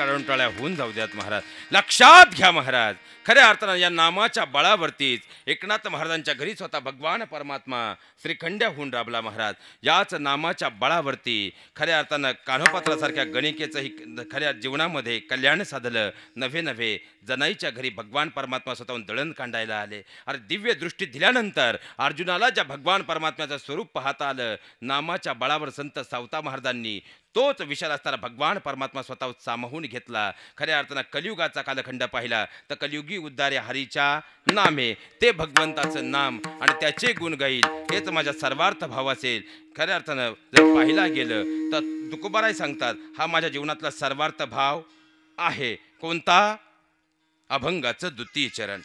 काढून होऊन जाऊ द्यात महाराज. लक्षात घ्या महाराज, खऱ्या अर्थानं या नामाच्या बळावरतीच एकनाथ महाराजांच्या घरी स्वतः भगवान परमात्मा श्रीखंड्या होऊन राबला महाराज. याच नामाच्या बळावरती खऱ्या अर्थानं कान्होपात्रासारख्या गणिकेचंही खऱ्या जीवनामध्ये कल्याण साधलं. नव्हे नव्हे जनाईच्या घरी भगवान परमात्मा स्वतःहून दळण कांडायला आले. अरे दिव्य दृष्टी दिल्यानंतर अर्जुनाला ज्या भगवान परमात्म्याचं स्वरूप पाहता आलं, नामाच्या बळावर संत सावता महाराजांनी तोच विशाल असताना भगवान परमात्मा स्वतः सामावून घेतला. खऱ्या अर्थानं कलियुगाचा कालखंड पाहिला तर कलियुगी उद्धारे हरीच्या नामे, ते भगवंताचं नाम आणि त्याचे गुण गाईल हेच माझ्या सर्वार्थ भाव असेल. खऱ्या अर्थानं जर पाहिला गेलं तर तुकोबाराय सांगतात, हा माझ्या जीवनातला सर्वार्थ भाव आहे. कोणता? अभंगाचं द्वितीय चरण.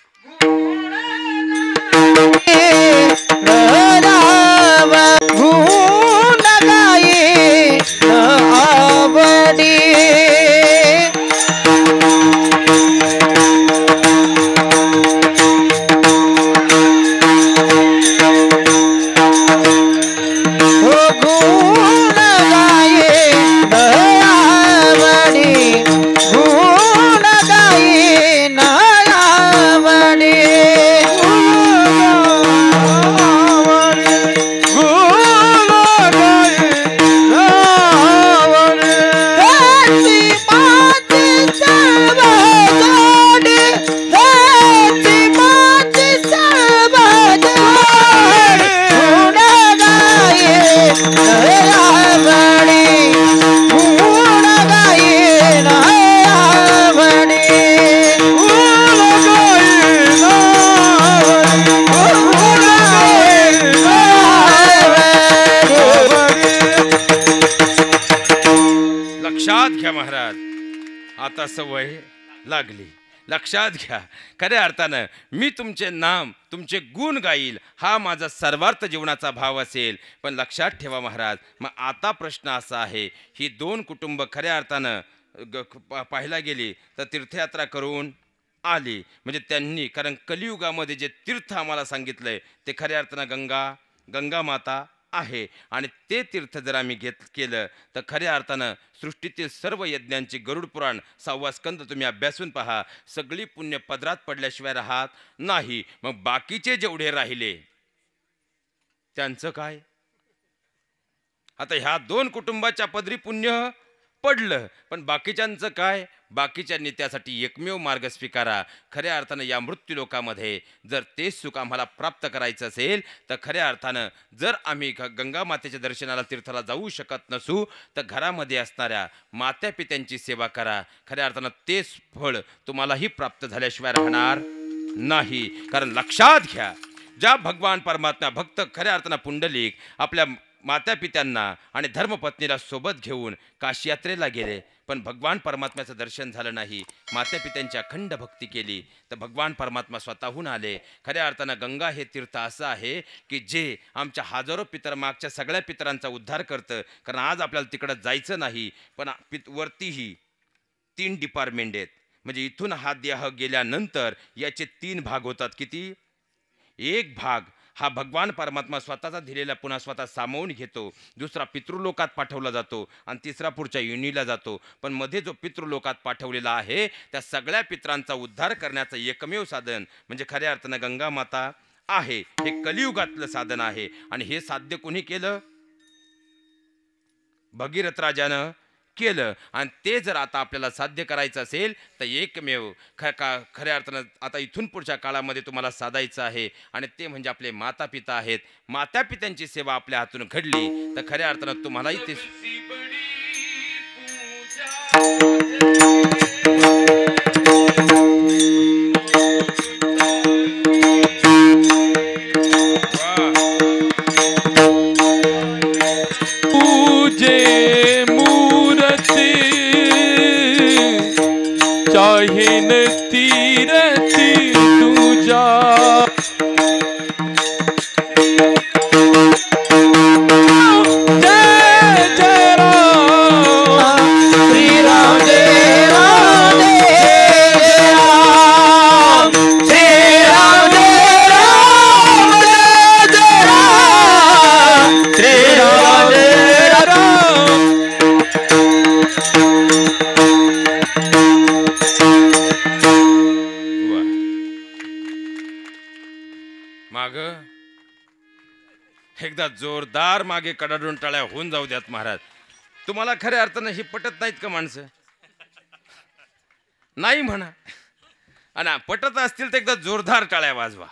आता सवय लागली. लक्षात घ्या, खऱ्या अर्थानं मी तुमचे नाम तुमचे गुण गाईल हा माझा सर्वार्थ जीवनाचा भाव असेल. पण लक्षात ठेवा महाराज, मग आता प्रश्न असा आहे, ही दोन कुटुंब खऱ्या अर्थानं पाहायला गेली तर तीर्थयात्रा करून आली. म्हणजे त्यांनी, कारण कलियुगामध्ये जे तीर्थ आम्हाला सांगितलंय ते खऱ्या अर्थानं गंगा माता आहे. आणि ते तीर्थ जर आम्ही केलं तर खऱ्या अर्थानं सृष्टीतील सर्व यज्ञांची गरुड पुराण 6वा स्कंद तुम्ही अभ्यासून पहा, सगळी पुण्य पदरात पडल्याशिवाय राहत नाही. मग बाकीचे जेवढे राहिले त्यांचं काय? आता ह्या दोन कुटुंबाच्या पदरी पुण्य पडलं, पण बाकीच्यांचं काय? बाकीच्यांनी त्यासाठी एकमेव मार्ग स्वीकारा. खऱ्या अर्थानं या मृत्यू लोकामध्ये जर ते सुख आम्हाला प्राप्त करायचं असेल तर खऱ्या अर्थानं जर आम्ही गंगा मातेच्या दर्शनाला तीर्थाला जाऊ शकत नसू तर घरामध्ये असणाऱ्या मात्या पित्यांची सेवा करा. खऱ्या अर्थानं तेच फळ तुम्हालाही प्राप्त झाल्याशिवाय राहणार नाही. कारण लक्षात घ्या, ज्या भगवान परमात्मा भक्त खऱ्या अर्थानं पुंडलिक आपल्या मात्या पित्यांना आणि धर्मपत्नीला सोबत घेऊन काशी यात्रेला गेले, पण भगवान परमात्म्याचं दर्शन झालं नाही. मात्या पित्यांची अखंड भक्ती केली तर भगवान परमात्मा स्वतःहून आले. खऱ्या अर्थानं गंगा हे तीर्थ असं आहे की जे आमच्या हजारो पितर, मागच्या सगळ्या पितरांचा उद्धार करतं. कारण आज आपल्याला तिकडं जायचं नाही, पण वरतीही 3 डिपार्टमेंट आहेत. म्हणजे इथून हा देह गेल्यानंतर याचे 3 भाग होतात. किती? एक भाग हा भगवान परमात्मा स्वतःचा दिलेला पुन्हा स्वतः सामावून घेतो, दुसरा पितृलोकात पाठवला जातो आणि तिसरा पुढच्या युनीला जातो. पण मध्ये जो पितृलोकात पाठवलेला आहे त्या सगळ्या पितरांचा उद्धार करण्याचं एकमेव साधन म्हणजे खऱ्या अर्थानं गंगा माता आहे. हे कलियुगातलं साधन आहे आणि हे साध्य कोणी केलं? भगीरथ राजानं केलं. आणि ते जर आता आपल्याला साध्य करायचं असेल तर एकमेव खऱ्या अर्थानं आता इथून पुढच्या काळामध्ये तुम्हाला साधायचं आहे आणि ते म्हणजे आपले माता पिता आहेत. माता पित्यांची सेवा आपल्या हातून घडली तर खऱ्या अर्थानं तुम्हालाही ते चाहीन तीरती तुझा जय जय राम श्री राम जय राम जय राम श्री राम जय राम जय राम श्री राम जय राम माग एकदा जोरदार मागे कडाडून टाळ्या होऊन जाऊ द्यात महाराज. तुम्हाला खऱ्या अर्थानं ही पटत नाहीत का माणसं? नाही म्हणा, आणि पटत असतील तर एकदा जोरदार टाळ्या वाजवा.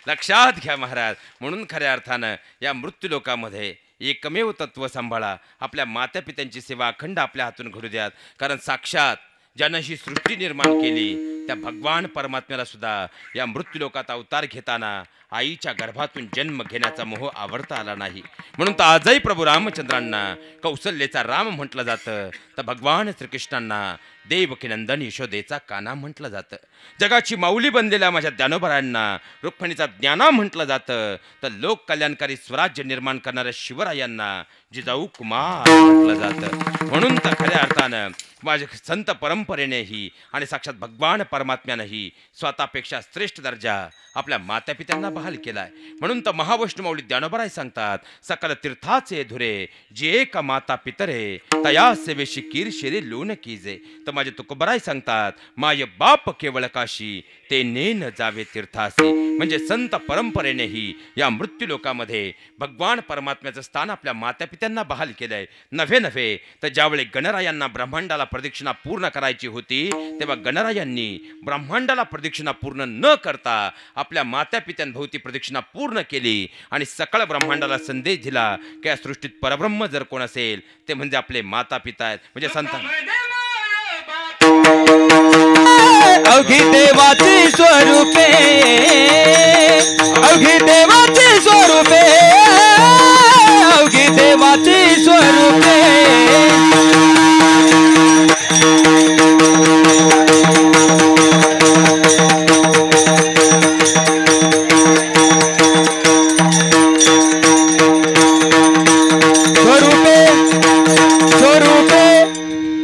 लक्षात घ्या महाराज. म्हणून खऱ्या अर्थानं या मृत्यूलोकामध्ये एकमेव तत्व सांभाळा. आपल्या मातापित्यांची सेवा अखंड आपल्या हातून घडू द्यात. कारण साक्षात ज्यानं ही सृष्टी निर्माण केली त्या भगवान परमात्म्याला सुद्धा या मृत्यूलोकात अवतार घेताना आईच्या गर्भातून जन्म घेण्याचा मोह आवरता आला नाही. म्हणून तर आजही प्रभू रामचंद्रांना कौसल्येचा राम म्हटलं जातं, तर भगवान श्रीकृष्णांना देवकीनंदन यशोदेचा काना म्हटलं जातं. जगाची माऊली बनलेल्या माझ्या ज्ञानोबरायांना रुक्मिणीचा ज्ञाना म्हटलं जातं, तर लोक कल्याणकारी स्वराज्य निर्माण करणाऱ्या शिवरायांना जिजाऊ कुमार म्हटलं जातं. म्हणून तर खऱ्या अर्थानं माझ्या संत परंपरेनेही आणि साक्षात भगवान परमात्म्यानेही स्वतःपेक्षा श्रेष्ठ दर्जा आपल्या मातापित्यांना बहाल केलाय. म्हणून तर महाविष्णू माऊली ज्ञानोबराय सांगतात, सकल तीर्थाचे धुरे जे एक माता पितरे तया सेवेशी कीर शेरे लोन कीजे. तर माझे तुकोबराय सांगतात, माय बाप केवळ काशी ते नेन जावे तीर्थासी. म्हणजे संत परंपरेनेही या मृत्यूलोकामध्ये भगवान परमात्म्याचं स्थान आपल्या मातापित्यांना बहाल केलंय. नव्हे तर ज्यावेळी गणरायांना ब्रह्मांडाला प्रदक्षिणा पूर्ण करायची होती, तेव्हा गणरायांनी ब्रह्मांडाला प्रदक्षिणा पूर्ण न करता आपल्या मातापित्यांभोवती प्रदक्षिणा पूर्ण केली आणि सकळ ब्रह्मांडाला संदेश दिला की या सृष्टीत परब्रह्म जर कोण असेल ते म्हणजे आपले माता पिता आहेत, म्हणजे संतान. अवघी देवाचे स्वरूपे, अवघी देवाचे स्वरूपे, अवघी देवाचे स्वरूपे.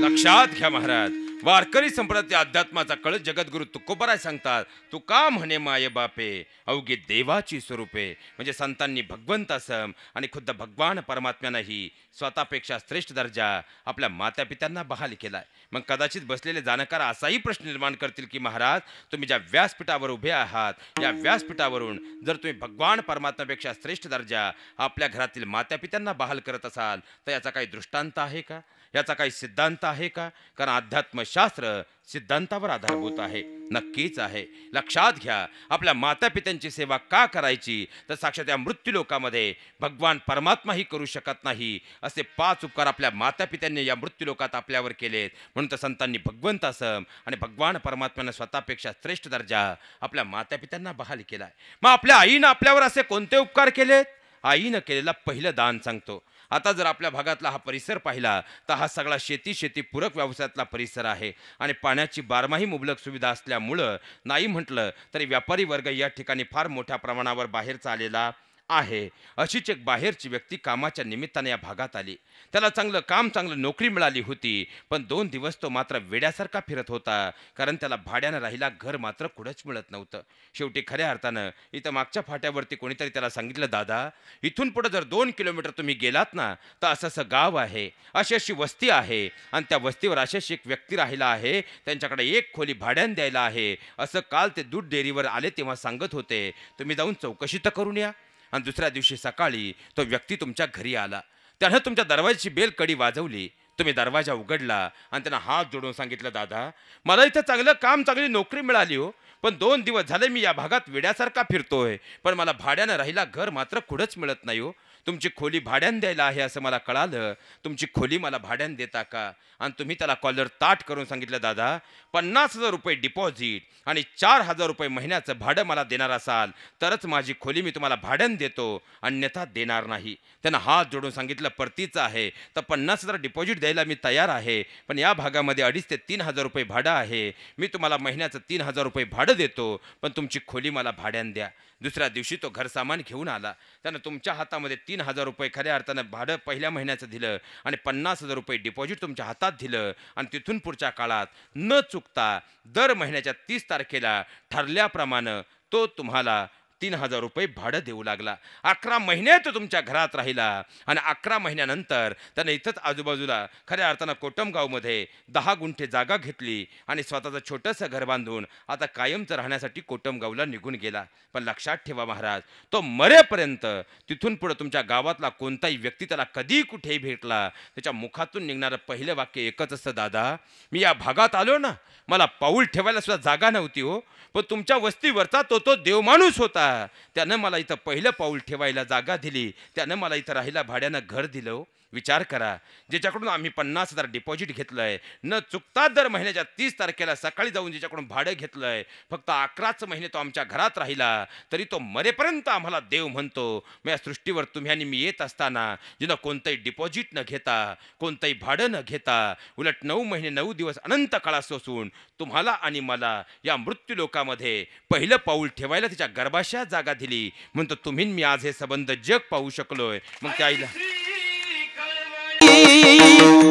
लक्षात घ्या महाराज. वारकरी संप्रदाय अध्यात्माचा कळ जगद्गुरु तुकोबराय सांगतात, तू का म्हणे माय बापे अवघी देवाची स्वरूपे. म्हणजे संतांनी भगवंतासम आणि खुद्द भगवान परमात्म्यानेही स्वतःपेक्षा श्रेष्ठ दर्जा आपल्या मातापित्यांना बहाल केलाय. मग कदाचित बसलेले जाणकार असाही प्रश्न निर्माण करतील की महाराज, तुम्ही ज्या व्यासपीठावर उभे आहात या व्यासपीठावरून जर तुम्ही भगवान परमात्म्यापेक्षा श्रेष्ठ दर्जा आपल्या घरातील मातापित्यांना बहाल करत असाल तर याचा काही दृष्टांत आहे का, याचा काही सिद्धांत आहे का? कारण अध्यात्मशास्त्र सिद्धांतावर आधारभूत आहे. नक्कीच आहे. लक्षात घ्या, आपल्या मातापित्यांची सेवा का करायची, तर साक्षात या मृत्यूलोकामध्ये भगवान परमात्माही करू शकत नाही असे 5 उपकार आपल्या मातापित्यांनी या मृत्यूलोकात आपल्यावर केलेत. म्हणून तर संतांनी भगवंतासम आणि भगवान परमात्म्यानं स्वतःपेक्षा श्रेष्ठ दर्जा आपल्या मातापित्यांना बहाल केलाय. मग आपल्या आईनं आपल्यावर असे कोणते उपकार केलेत? आईनं केलेला पहिलं दान सांगतो. आता जर आपल्या भागातला हा परिसर पाहिला तर हा सगळा शेतीपूरक व्यवसायातला परिसर आहे आणि पाण्याची बारमाही मुबलक सुविधा असल्यामुळं नाही म्हटलं तरी व्यापारी वर्ग या ठिकाणी फार मोठ्या प्रमाणावर बाहेरचा आलेला आहे. अशीच एक बाहेरची व्यक्ती कामाच्या निमित्ताने या भागात आली. त्याला चांगलं नोकरी मिळाली होती, पण 2 दिवस तो मात्र वेड्यासारखा फिरत होता, कारण त्याला भाड्यानं राहिला घर मात्र कुठंच मिळत नव्हतं. शेवटी खऱ्या अर्थानं इथं मागच्या फाट्यावरती कोणीतरी त्याला सांगितलं, दादा इथून पुढे जर 2 किलोमीटर तुम्ही गेलात ना तर असं गाव आहे, अशी वस्ती आहे आणि त्या वस्तीवर अशी एक व्यक्ती राहिला आहे, त्यांच्याकडे 1 खोली भाड्यानं द्यायला आहे असं काल ते दूध डेअरीवर आले तेव्हा सांगत होते. तुम्ही जाऊन चौकशी तर करून या. आणि दुसऱ्या दिवशी सकाळी तो व्यक्ती तुमच्या घरी आला. त्यानं तुमच्या दरवाजाची बेल कडी वाजवली. तुम्ही दरवाजा उघडला आणि त्यांना हात जोडून सांगितलं, दादा मला इथं चांगली नोकरी मिळाली हो, पण 2 दिवस झाले मी या भागात वेड्यासारखा फिरतोय, पण मला भाड्यानं राहिला घर मात्र कुठंच मिळत नाही हो. तुमची खोली भाड्यानं द्यायला आहे असं मला कळालं, तुमची खोली मला भाड्यानं देता का? आणि तुम्ही त्याला कॉलर ताट करून सांगितलं, दादा 50,000 रुपये डिपॉझिट आणि 4,000 रुपये महिन्याचं भाडं मला देणार असाल तरच माझी खोली मी तुम्हाला भाड्यानं देतो, अन्यथा देणार नाही. त्यानं हात जोडून सांगितलं, परतीचं आहे तर 50,000 डिपॉझिट द्यायला मी तयार आहे, पण या भागामध्ये 2,500 ते 3,000 रुपये भाडं आहे. मी तुम्हाला महिन्याचं 3,000 रुपये भाडं देतो, पण तुमची खोली मला भाड्यानं द्या. दुसऱ्या दिवशी तो घर सामान घेऊन आला. त्यानं तुमच्या हातामध्ये 3,000 रुपये खऱ्या अर्थानं भाडं पहिल्या महिन्याचं दिलं आणि 50,000 रुपये डिपॉझिट तुमच्या हातात दिलं आणि तिथून पुढच्या काळात न चुकता दर महिन्याच्या 30 तारखेला ठरल्याप्रमाणे तो तुम्हाला 3,000 रुपये भाडं देऊ लागला. 11 महिने तो तुमच्या घरात राहिला आणि 11 महिन्यानंतर त्याने इथंच आजूबाजूला खऱ्या अर्थानं कोटमगावमध्ये 10 गुंठे जागा घेतली आणि स्वतःचं छोटंसं घर बांधून आता कायमचं राहण्यासाठी कोटमगावला निघून गेला. पण लक्षात ठेवा महाराज, तो मरेपर्यंत तिथून पुढे तुमच्या गावातला कोणताही व्यक्ती त्याला कधी कुठेही भेटला त्याच्या मुखातून निघणारं पहिलं वाक्य एकच असतं, दादा मी या भागात आलो ना, मला पाऊल ठेवायला सुद्धा जागा नव्हती हो, पण तुमच्या वस्तीवरचा तो देवमाणूस होता, त्यानं मला इथं पहिलं पाऊल ठेवायला जागा दिली, त्यानं मला इथं राहायला भाड्यानं घर दिलं. विचार करा, ज्याच्याकडून आम्ही 50,000 डिपॉझिट घेतलंय, न चुकता दर महिन्याच्या 30 तारखेला सकाळी जाऊन ज्याच्याकडून भाडं घेतलंय, फक्त 11च महिने तो आमच्या घरात राहिला, तरी तो मरेपर्यंत आम्हाला देव म्हणतो. मग या सृष्टीवर तुम्ही आणि मी येत असताना जिनं कोणतंही डिपॉझिट न घेता, कोणतंही भाडं न घेता, उलट 9 महिने 9 दिवस अनंत काळा सोसून तुम्हाला आणि मला या मृत्यू लोकामध्ये पहिलं पाऊल ठेवायला तिच्या गर्भाशयात जागा दिली, म्हणतो तुम्ही मी आज हे संबंध जग पाहू शकलोय. मग त्या आईला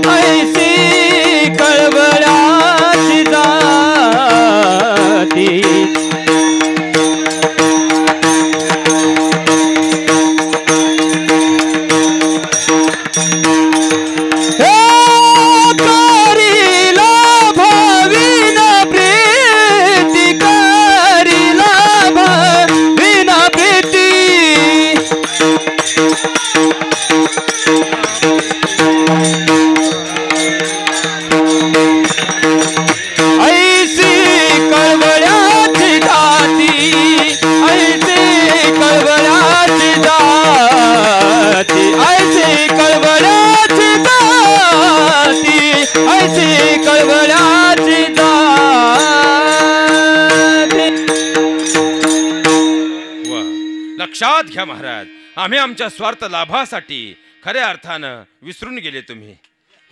ऐसी कळवळाची जाती करीला भाविन प्रीती, करीला भाविन प्रीती. ऐसी कळवळ्याची जाती, ऐसी कळवळ्याची जाती, ऐसी कळवळ्याची जाती, ऐसी कळवळ्याची जाती. वा, लक्षात घ्या महाराज, आम्ही आमच्या स्वार्थ लाभासाठी खऱ्या अर्थानं विसरून गेले. तुम्ही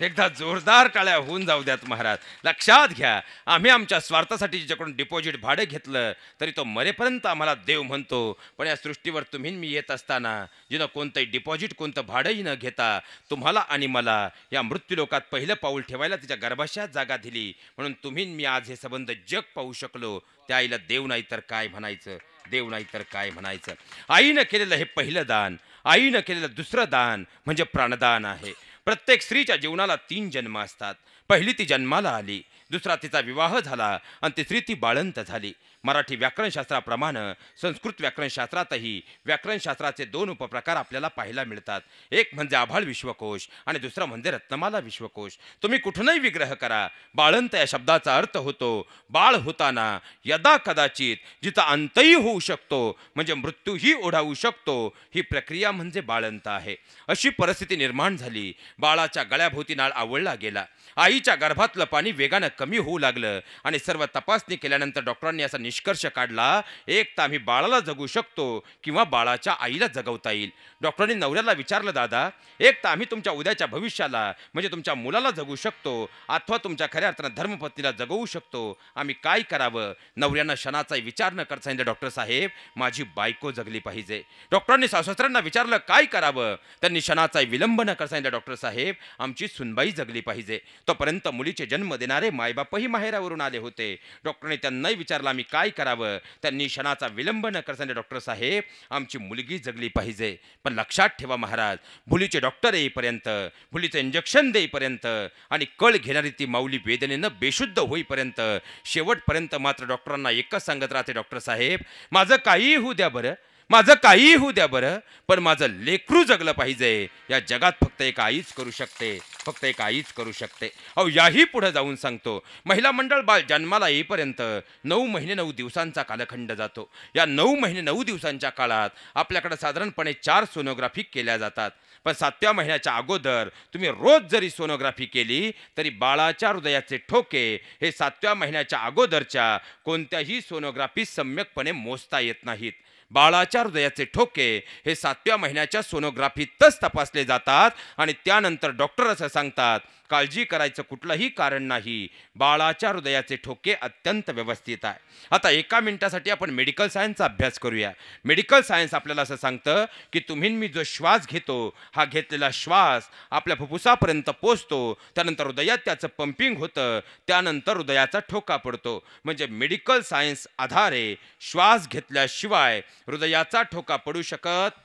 एकदा जोरदार टाळ्या होऊन जाऊ द्यात महाराज. लक्षात घ्या, आम्ही आमच्या स्वार्थासाठी ज्याच्याकडून डिपॉझिट भाडं घेतलं, तरी तो मरेपर्यंत आम्हाला देव म्हणतो. पण या सृष्टीवर तुम्ही मी येत असताना जिनं कोणतंही डिपॉझिट कोणतं भाडंही न घेता तुम्हाला आणि मला या मृत्यूलोकात पहिलं पाऊल ठेवायला तिच्या गर्भाशयात जागा दिली, म्हणून तुम्ही मी आज हे संबंध जग पाहू शकलो. त्या आईला देव नाही तर काय म्हणायचं, देव नाही तर काय म्हणायचं. आईनं केलेलं हे पहिलं दान, आईनं केलेलं दुसरं दान म्हणजे प्राणदान आहे. प्रत्येक स्त्रीच्या जीवनाला 3 जन्म असतात. पहिली ती जन्माला आली, दुसरा तिचा विवाह झाला आणि तिसरी ती बाळंत झाली. मराठी व्याकरणशास्त्राप्रमाणे संस्कृत व्याकरणशास्त्रातही व्याकरणशास्त्राचे 2 उपप्रकार आपल्याला पाहायला मिळतात. एक म्हणजे आभाळ विश्वकोश आणि दुसरा म्हणजे रत्नमाला विश्वकोश. तुम्ही कुठूनही विग्रह करा, बाळंत या शब्दाचा अर्थ होतो बाळ होताना यदा कदाचित जिचा अंतही होऊ शकतो, म्हणजे मृत्यूही ओढावू शकतो, ही प्रक्रिया म्हणजे बाळंत आहे. अशी परिस्थिती निर्माण झाली. बाळाच्या गळ्याभोवती नाळ आवळला गेला, आईच्या गर्भातलं पाणी वेगानं कमी होऊ लागलं आणि सर्व तपासणी केल्यानंतर डॉक्टरांनी असा निष्कर्ष काढला, एक तर आम्ही बाळाला जगू शकतो किंवा बाळाच्या आईला जगवता येईल. डॉक्टरांनी नवऱ्याला विचारलं, दादा एक तर आम्ही तुमच्या उद्याच्या भविष्याला म्हणजे तुमच्या मुलाला जगू शकतो अथवा तुमच्या खऱ्या अर्थानं धर्मपत्नीला जगवू शकतो, आम्ही काय करावं? नवऱ्यानं क्षणाचा विचार न करता सांगितलं, डॉक्टर साहेब माझी बायको जगली पाहिजे. डॉक्टरांनी सासऱ्यांना विचारलं काय करावं? त्यांनी क्षणाचा विलंब न करता सांगितलं, डॉक्टर साहेब आमची सुनबाई जगली पाहिजे. तोपर्यंत मुलीचे जन्म देणारे मायबापही माहेरावरून आले होते. डॉक्टरांनी त्यांनाही विचारलं आम्ही काय करावं? त्यांनी क्षणाचा विलंब न करता सांगितलं, डॉक्टर साहेब आमची मुलगी जगली पाहिजे. पण लक्षात ठेवा महाराज, मुलीचे डॉक्टर येईपर्यंत, मुलीचं इंजेक्शन देईपर्यंत आणि कळ घेणारी ती माऊली वेदनेनं बेशुद्ध होईपर्यंत, शेवटपर्यंत मात्र डॉक्टरांना एकच सांगत राहते, डॉक्टर साहेब माझं काहीही होऊ द्या बरं, माझं काहीही होऊ द्या बरं, पण माझं लेकरू जगलं पाहिजे. या जगात फक्त एक आईच करू शकते, फक्त एक आईच करू शकते. अहो याही पुढे जाऊन सांगतो, महिला मंडळ बाळ जन्माला येईपर्यंत 9 महिने 9 दिवसांचा कालखंड जातो. या 9 महिने 9 दिवसांच्या काळात आपल्याकडे साधारणपणे 4 सोनोग्राफी केल्या जातात. पण 7व्या महिन्याच्या अगोदर तुम्ही रोज जरी सोनोग्राफी केली तरी बाळाच्या हृदयाचे ठोके हे 7व्या महिन्याच्या अगोदरच्या कोणत्याही सोनोग्राफी सम्यकपणे मोजता येत नाहीत. बाळाच्या हृदयाचे ठोके हे 7व्या महिन्याच्या सोनोग्राफीतच तपासले जातात आणि त्यानंतर डॉक्टर असं सांगतात, काळजी करायचं कुठलंही कारण नाही. बाळाच्या हृदयाचे ठोके अत्यंत व्यवस्थित आहे. आता एका मिनिटासाठी आपण मेडिकल सायन्सचा अभ्यास करूया. मेडिकल सायन्स आपल्याला असं सांगतं की तुम्ही मी जो श्वास घेतो, हा घेतलेला श्वास आपल्या फुफ्फुसापर्यंत पोचतो, त्यानंतर हृदयात त्याचं पंपिंग होतं, त्यानंतर हृदयाचा ठोका पडतो. म्हणजे मेडिकल सायन्स आधारे श्वास घेतल्याशिवाय हृदयाचा ठोका पडू शकत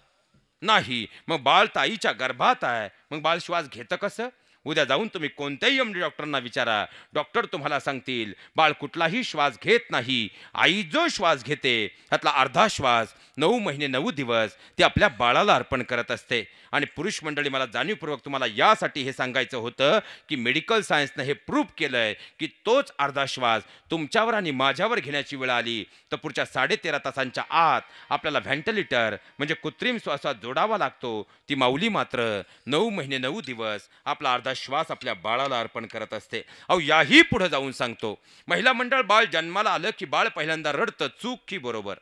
नाही. मग बाळ ताईच्या गर्भात आहे, मग बाळ श्वास घेतं कसं? उद्या जाऊन तुम्ही कोणत्याही एमडी डॉक्टरांना विचारा, डॉक्टर तुम्हाला सांगतील बाळ कुठलाही श्वास घेत नाही. आई जो श्वास घेते त्यातला अर्धा श्वास 9 महिने 9 दिवस ती आपल्या बाळाला अर्पण करत असते. आणि पुरुष मंडळी, मला जाणीवपूर्वक तुम्हाला यासाठी हे सांगायचं होतं की मेडिकल सायन्सनं हे प्रूव्ह केलंय की तोच अर्धा श्वास तुमच्यावर आणि माझ्यावर घेण्याची वेळ आली तर पुढच्या 13.5 तासांच्या आत आपल्याला व्हेंटिलेटर म्हणजे कृत्रिम श्वासात जोडावा लागतो. ती माऊली मात्र 9 महिने 9 दिवस आपला अर्धा श्वास आपल्या बाळाला अर्पण करत असते. अहो, याही पुढे जाऊन सांगतो, महिला मंडळ, बाळ जन्माला आलं की बाळ पहिल्यांदा रडतं. चूक की बरोबर?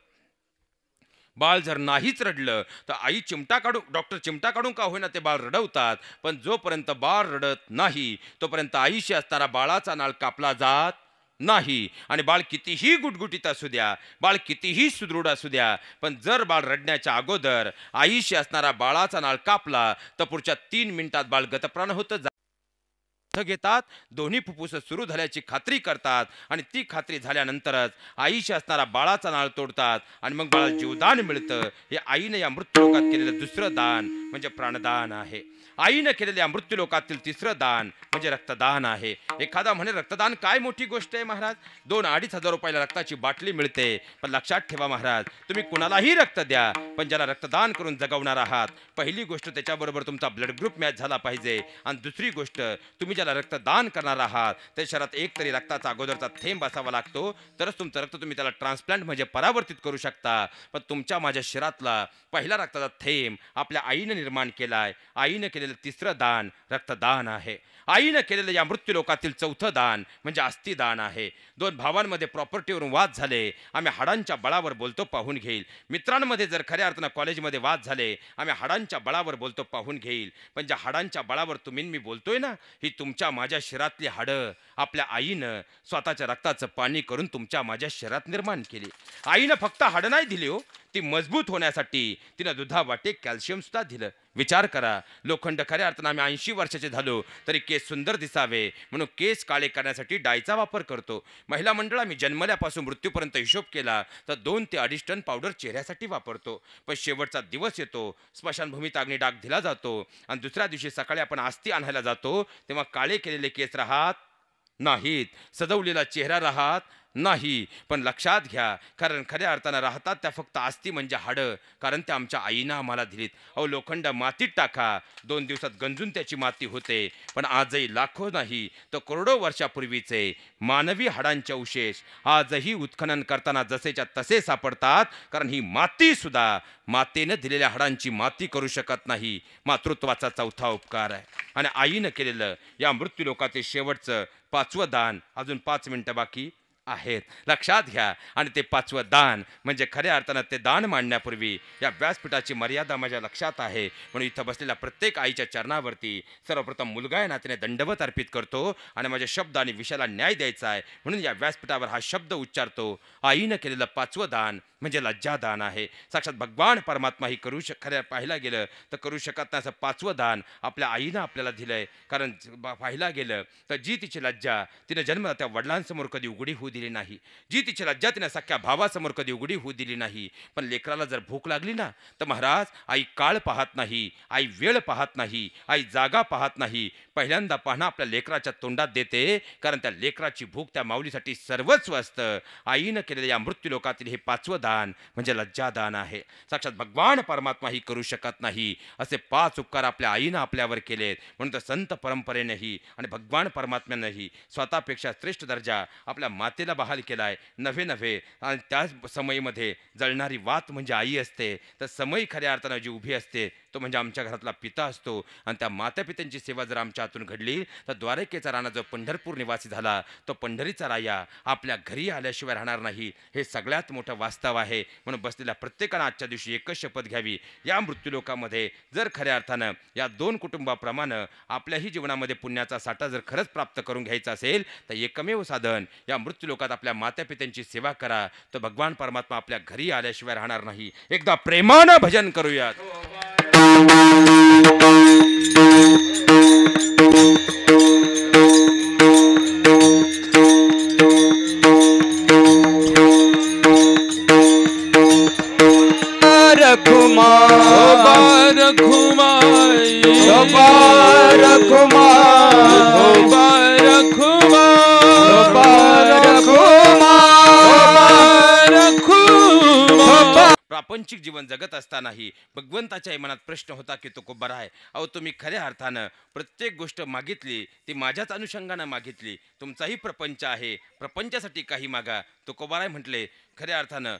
बाळ जर नाहीच रडलं तर आई चिमटा काढून, डॉक्टर चिमटा काढून का होईना ते बाळ रडवतात, पण जोपर्यंत बाळ रडत नाही तोपर्यंत आईशी असणारा बाळाचा नाळ कापला जात नाही. आणि बाळ कितीही गुटगुटीत असू द्या, बाळ कितीही सुदृढ असू द्या, पण जर बाळ रडण्याच्या अगोदर आईशी असणारा बाळाचा नाळ कापला तर पुढच्या 3 मिनिटात बाळ गतप्राण होतं. घेतात, दोन्ही फुफ्फुस सुरू झाल्याची खात्री करतात आणि ती खात्री झाल्यानंतरच आईशी असणारा बाळाचा नाळ तोडतात आणि मग बाळाला जीवदान मिळतं. हे आईने या मृत्यूलोकात केलेलं दुसरं दान म्हणजे प्राणदान आहे. आईनं केलेल्या मृत्यूलोकातील तिसरं दान म्हणजे रक्तदान आहे. एखादा म्हणे रक्तदान काय मोठी गोष्ट आहे महाराज, 2-2.5 हजार रुपयाला रक्ताची बाटली मिळते. पण लक्षात ठेवा महाराज, तुम्ही कुणालाही रक्त द्या, पण ज्याला रक्तदान करून जगवणार आहात, पहिली गोष्ट त्याच्याबरोबर तुमचा ब्लड ग्रुप मॅच झाला पाहिजे. आणि दुसरी गोष्ट, तुम्ही ज्याला रक्तदान करणार आहात त्या शरीरात एक तरी रक्ताचा अगोदरचा थेंब असावा लागतो, तरच तुमचं रक्त तुम्ही त्याला ट्रान्सप्लांट म्हणजे परावर्तित करू शकता. पण तुमच्या माझ्या शरीरातला पहिला रक्ताचा थेंब आपल्या आईनं निर्माण केलाय. आईनं केलेलं तिसरं दान रक्तदान आहे. आईनं केलेलं या मृत्यूलोकातील चौथं दान म्हणजे अस्थिदान आहे. 2 भावांमध्ये प्रॉपर्टीवरून वाद झाले, आम्ही हाडांच्या बळावर बोलतो, पाहून घेईल. मित्रांमध्ये जर खऱ्या अर्थानं कॉलेजमध्ये वाद झाले, आम्ही हाडांच्या बळावर बोलतो, पाहून घेईल. पण ज्या हाडांच्या बळावर तुम्ही मी बोलतोय ना, ही तुमच्या माझ्या शरीरातली हाडं आपल्या आईनं स्वतःच्या रक्ताचं पाणी करून तुमच्या माझ्या शरीरात निर्माण केली. आईनं फक्त हाडं नाही दिली हो, ती मजबूत होण्यासाठी तिनं दुधावाटे कॅल्शियम सुद्धा दिलं. विचार करा, लोखंड खऱ्या अर्थानं आम्ही 80 वर्षाचे झालो तरी केस सुंदर दिसावे म्हणून केस काळे करण्यासाठी डायचा वापर करतो. महिला मंडळ, आम्ही जन्मल्यापासून मृत्यूपर्यंत हिशोब केला तर 2 ते 2.5 टन पावडर चेहऱ्यासाठी वापरतो. पण शेवटचा दिवस येतो, स्मशानभूमीत अग्निडाग दिला जातो आणि दुसऱ्या दिवशी सकाळी आपण अस्थी आणायला जातो तेव्हा काळे केलेले केस राहत नाहीत, सजवलेला चेहरा राहत नाही. पण लक्षात घ्या, कारण खऱ्या अर्थानं राहतात त्या फक्त अस्थी म्हणजे हाडं, कारण त्या आमच्या आईनं आम्हाला दिलीत. अहो, लोखंड मातीत टाका, 2 दिवसात गंजून त्याची माती होते. पण आजही लाखो नाही तर करोडो वर्षापूर्वीचे मानवी हाडांचे अवशेष आजही उत्खनन करताना जसेच्या तसे सापडतात. कारण ही माती सुद्धा मातेनं दिलेल्या हाडांची माती करू शकत नाही. मातृत्वाचा चौथा उपकार आहे. आणि आईनं केलेलं या मृत्यूलोकातील शेवटचं 5वं दान, अजून 5 मिनिटं बाकी आहेत, लक्षात घ्या. आणि ते 5वं दान म्हणजे खऱ्या अर्थानं ते दान मांडण्यापूर्वी या व्यासपीठाची मर्यादा माझ्या लक्षात आहे, म्हणून इथं बसलेल्या प्रत्येक आईच्या चरणावरती सर्वप्रथम मुलगा या नात्याने दंडवत अर्पित करतो आणि माझ्या शब्द आणि विषयाला न्याय द्यायचा आहे म्हणून या व्यासपीठावर हा शब्द उच्चारतो. आईनं केलेलं 5वं दान म्हणजे लज्जादान आहे. साक्षात भगवान परमात्मा ही खऱ्या पाहायला गेलं तर करू शकत नाही असं 5वं दान आपल्या आईनं आपल्याला दिलंय. कारण पाहायला गेलं तर जी तिची लज्जा तिनं जन्म त्या वडिलांसमोर कधी उघडी होऊ दिली नाही, जी तिची लज्जा तिनं सख्या भावासमोर कधी उघडी होऊ दिली नाही. पण लेकराला जर भूक लागली ना तर महाराज, आई काळ पाहत नाही, आई वेळ पाहत नाही, आई जागा पाहत नाही, पहिल्यांदा पाहणं आपल्या लेकराच्या तोंडात देते. कारण त्या लेकराची भूक त्या माऊलीसाठी सर्वस्व असतं. आईनं केलेल्या या मृत्यूलोकातील हे 5वं दान म्हणजे लज्जादान आहे. साक्षात भगवान परमात्मा ही करू शकत नाही असे 5 उपकार आपल्या आईनं आपल्यावर केलेत. म्हणून तर संत परंपरेनेही आणि भगवान परमात्म्यानेही स्वतःपेक्षा श्रेष्ठ दर्जा आपल्या मातेला बहाल केलाय. नव्हे आणि त्याच समयीमध्ये जळणारी वात म्हणजे आई असते, तर समय खऱ्या अर्थानं जी उभी असते तो म्हणजे आमच्या घरातला पिता असतो. आणि त्या मातापित्यांची सेवा जर आमच्या हातून घडली तर द्वारकेचा राणा जो पंढरपूर निवासी झाला तो पंढरीचा राया आपल्या घरी आल्याशिवाय राहणार नाही. हे सगळ्यात मोठं वास्तव आहे. म्हणून बसलेल्या प्रत्येकानं आजच्या दिवशी एकच शपथ घ्यावी. या मृत्यूलोकामध्ये जर खऱ्या अर्थानं या दोन कुटुंबाप्रमाणे आपल्याही जीवनामध्ये पुण्याचा साठा जर खरंच प्राप्त करून घ्यायचा असेल तर एकमेव साधन या मृत्यूलोकात आपल्या मातापित्यांची सेवा करा. तर भगवान परमात्मा आपल्या घरी आल्याशिवाय राहणार नाही. एकदा प्रेमानं भजन करूयात. प्रापंचिक जीवन जगत असतानाही भगवंताच्या मनात प्रश्न होता की तो बरा आहे. अहो तुम्ही खऱ्या अर्थानं प्रत्येक गोष्ट मागितली ती माझ्याच अनुषंगानं मागितली. तुमचाही प्रपंच आहे, प्रपंचासाठी काही मागा. तो बरा आहे म्हटले. खऱ्या अर्थानं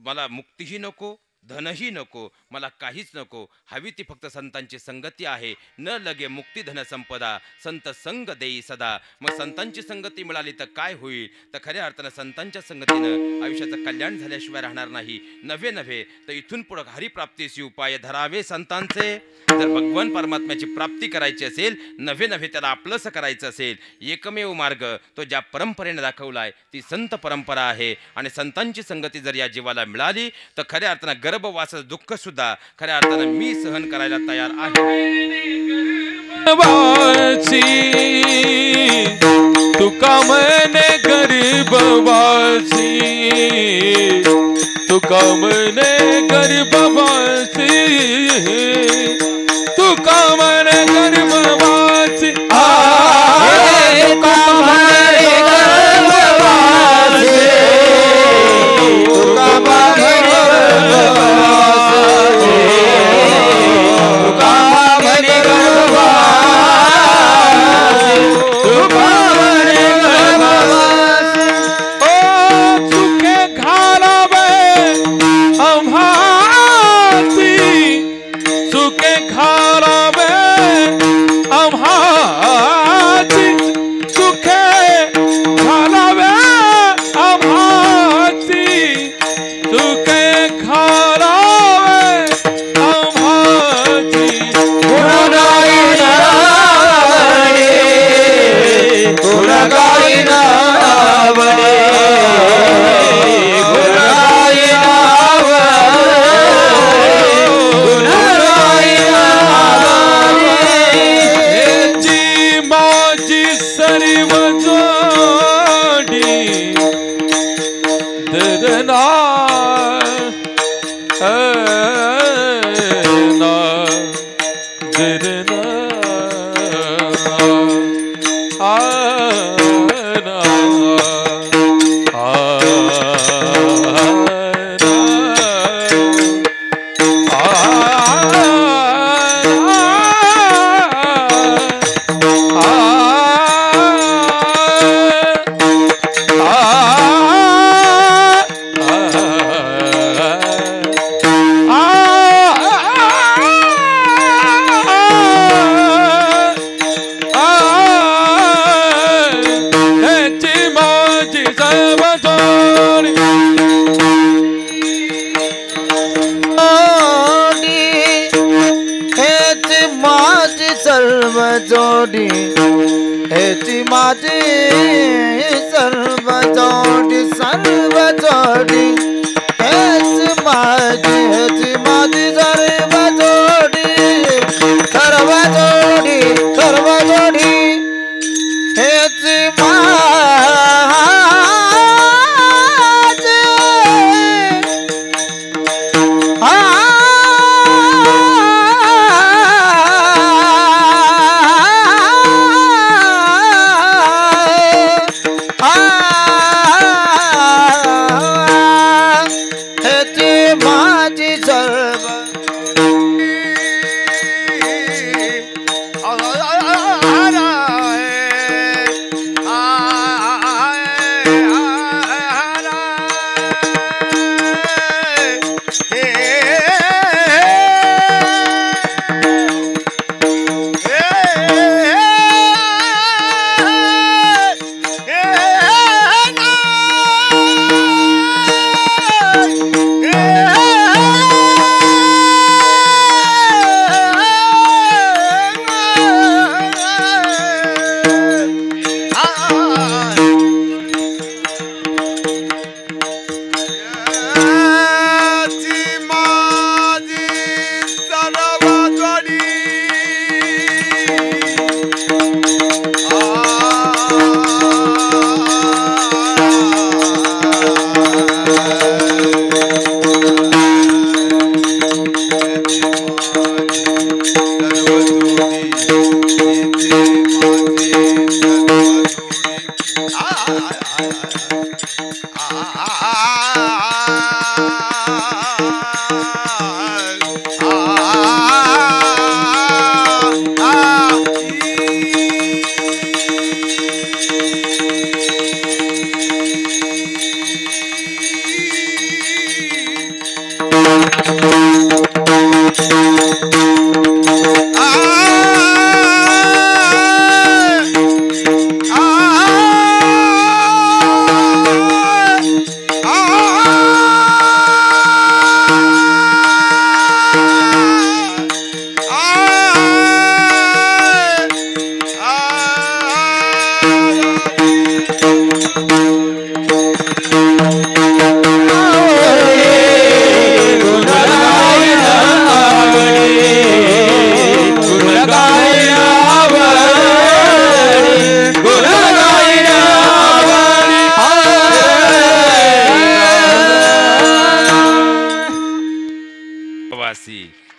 मला मुक्तीही नको, धनही नको, मला काहीच नको. हवी ती फक्त संतांची संगती आहे. न लगे मुक्ती धन संपदा, संत संग देई सदा. मग संतांची संगती मिळाली तर काय होईल? तर खऱ्या अर्थानं संतांच्या संगतीनं आयुष्याचं कल्याण झाल्याशिवाय राहणार नाही. नव्हे तर इथून पुढे हरिप्राप्तीचे उपाय धरावे संतांचे. जर भगवान परमात्म्याची प्राप्ती करायची असेल, नव्हे त्याला आपलंसं करायचं असेल, एकमेव मार्ग तो ज्या परंपरेने दाखवलाय ती संत परंपरा आहे. आणि संतांची संगती जर या जीवाला मिळाली तर खऱ्या अर्थानं गर्भवासाचं दुःख सुद्धा खऱ्या अर्थानं मी सहन करायला तयार आहे. तुका म्हणे गर्भवासी, तुका म्हणे गर्भवासी, तुका म्हणे गर्भवासी, तुका म्हणे गर्भवासी, तुका म्हणे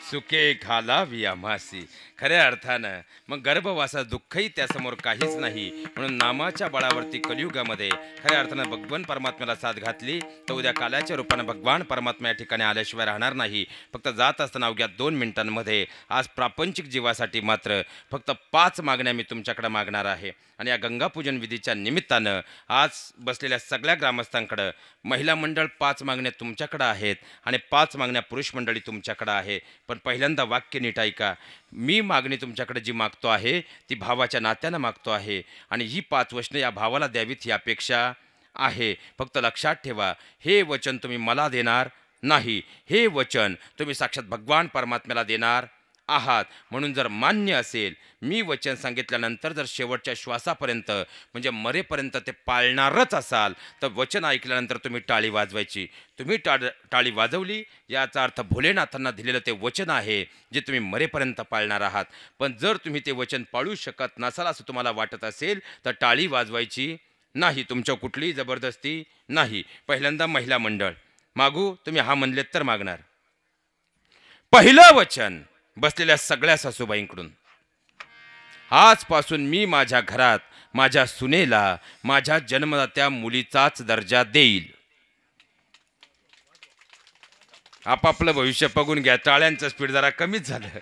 सुके घालावी आम्हासी. खऱ्या अर्थानं मग गर्भवासा दुःखही त्यासमोर काहीच नाही. म्हणून नामाच्या बळावरती कलियुगामध्ये खऱ्या अर्थानं भगवान परमात्म्याला साथ घातली तर उद्या काल्याच्या रूपानं भगवान परमात्मा या ठिकाणी आल्याशिवाय राहणार नाही. फक्त जात असताना अवघ्या 2 मिनिटांमध्ये आज प्रापंचिक जीवासाठी मात्र फक्त 5 मागण्या मी तुमच्याकडे मागणार आहे. आणि या गंगापूजन विधीच्या निमित्तानं आज बसलेल्या सगळ्या ग्रामस्थांकडं महिला मंडळ 5 मागण्या तुमच्याकडं आहेत आणि 5 मागण्या पुरुष मंडळी तुमच्याकडं आहे. पण पहिल्यांदा वाक्य नीट ऐका. मी मागणी तुमच्याकडे जी मागतो आहे ती भावाच्या नात्यानं मागतो आहे आणि ही 5 वचनं या भावाला द्यावीत ही अपेक्षा आहे. फक्त लक्षात ठेवा, हे वचन तुम्ही मला देणार नाही, हे वचन तुम्ही साक्षात भगवान परमात्म्याला देणार आहात. म्हणून जर मान्य असेल, मी वचन सांगितल्यानंतर जर शेवटच्या श्वासापर्यंत म्हणजे मरेपर्यंत ते पाळणारच असाल तर वचन ऐकल्यानंतर तुम्ही टाळी वाजवायची. तुम्ही टाळी वाजवली याचा अर्थ भोलेनाथांना दिलेलं ते वचन आहे जे तुम्ही मरेपर्यंत पाळणार आहात. पण जर तुम्ही ते वचन पाळू शकत नसाल असं तुम्हाला वाटत असेल तर टाळी वाजवायची नाही. तुमच्या कुठलीही जबरदस्ती नाही. पहिल्यांदा महिला मंडळ मागू, तुम्ही हा म्हणलेत तर मागणार. पहिलं वचन बसलेल्या सगळ्या सासूबाईंकडून, आजपासून मी माझ्या घरात माझ्या सुनेला माझ्या जन्मदात्या मुलीचाच दर्जा देईल. आपापलं भविष्य बघून घ्या, टाळ्यांचं स्पीड जरा कमीच झालं.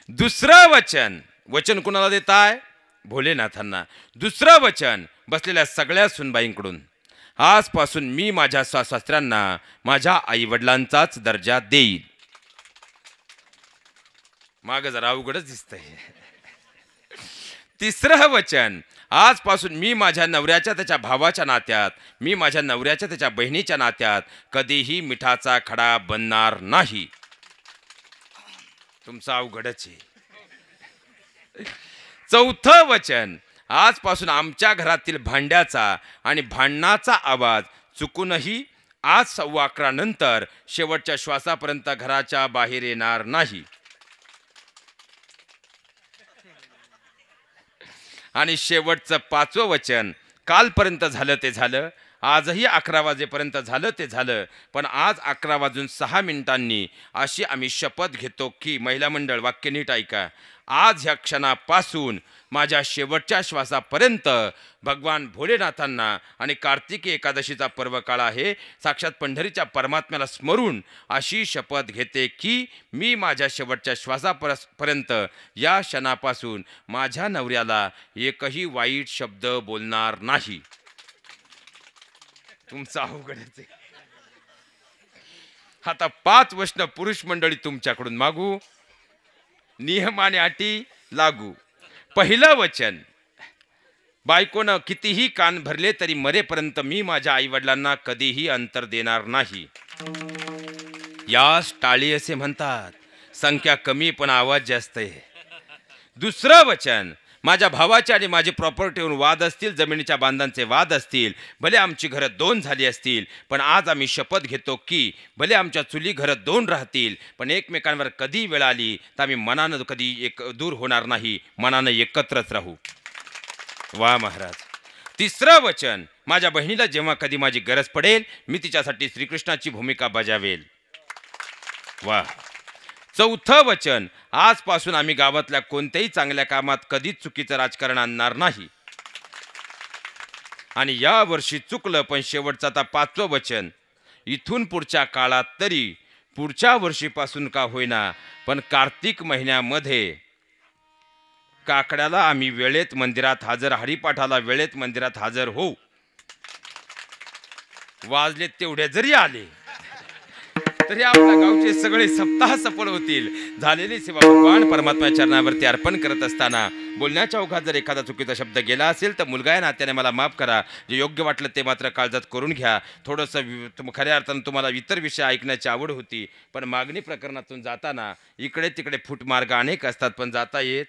दुसरं वचन, वचन कुणाला देताय? भोलेनाथांना. दुसरं वचन बसलेल्या सगळ्या सुनबाईंकडून, आजपासून मी माझ्या सासऱ्यांना माझ्या आईवडिलांचाच दर्जा देईल. माग जरा अवघडच दिसतंय. तिसरं वचन, आजपासून मी माझ्या नवऱ्याच्या त्याच्या भावाच्या नात्यात, मी माझ्या नवऱ्याच्या त्याच्या बहिणीच्या नात्यात कधीही मिठाचा खडा बनणार नाही. तुमचा अवघडच आहे. चौथं वचन, आजपासून आमच्या घरातील भांड्याचा आणि भांडणाचा आवाज चुकूनही आज 11:15 नंतर शेवटच्या श्वासापर्यंत घराच्या बाहेर येणार नाही. आणि शेवटचं 5वं वचन, कालपर्यंत झालं ते झालं, आजही 11 वाजेपर्यंत झालं ते झालं, पण आज 11:06 अशी आम्ही शपथ घेतो की, महिला मंडळ वाक्य नीट ऐका, आज ह्या क्षणापासून माझ्या शेवटच्या श्वासापर्यंत भगवान भोलेनाथांना आणि कार्तिकी एकादशीचा पर्व काळ आहे, साक्षात पंढरीच्या परमात्म्याला स्मरून अशी शपथ घेते की मी माझ्या शेवटच्या श्वासापर्यंत या क्षणापासून माझ्या नवऱ्याला एकही वाईट शब्द बोलणार नाही. तुमचा अवघडच आहे. आता 5 वचनं पुरुष मंडळी तुमच्याकडून मागू, नियम आणि अटी लागू. पहिलं वचन, बायकोनं कितीही कान भरले तरी मरेपर्यंत मी माझ्या आईवडिलांना कधीही अंतर देणार नाही. यास टाळी असे म्हणतात. संख्या कमी पण आवाज जास्त आहे. दुसरं वचन, माझ्या भावाचे आणि माझी प्रॉपर्टीवर वाद असतील, जमिनीच्या बांधांचे वाद असतील, भले आमची घरं 2 झाली असतील, पण आज आम्ही शपथ घेतो की भले आमच्या चुली घरं 2 राहतील, पण एकमेकांवर कधी वेळ आली तर आम्ही मनानं कधी दूर होणार नाही, मनानं एकत्रच राहू. वा महाराज. तिसरं वचन, माझ्या बहिणीला जेव्हा कधी माझी गरज पडेल मी तिच्यासाठी श्रीकृष्णाची भूमिका बजावेल. वा. चौथं वचन, आजपासून आम्ही गावातल्या कोणत्याही चांगल्या कामात कधीच चुकीचं राजकारण आणणार नाही. आणि या वर्षी चुकलं पण शेवटचं आता 5वं वचन, इथून पुढच्या काळात तरी पुढच्या वर्षीपासून का होईना पण कार्तिक महिन्यामध्ये काकड्याला आम्ही वेळेत मंदिरात हजर, हरिपाठाला वेळेत मंदिरात हजर होऊ. वाजले तेवढे जरी आले तरी आपल्या गावचे सगळे सप्ताह सफल होतील. झालेली सेवा भगवान परमात्मा चरणावरती अर्पण करत असताना बोलण्याच्या ओघात जर एखादा चुकीचा शब्द गेला असेल तर मुलगा या नात्याने मला माफ करा. जे योग्य वाटलं ते मात्र काळजात करून घ्या. थोडंसं खऱ्या अर्थानं तुम्हाला इतर विषय ऐकण्याची आवड होती, पण मागणी प्रकरणातून जाताना इकडे तिकडे फुटमार्ग अनेक असतात, पण जाता येत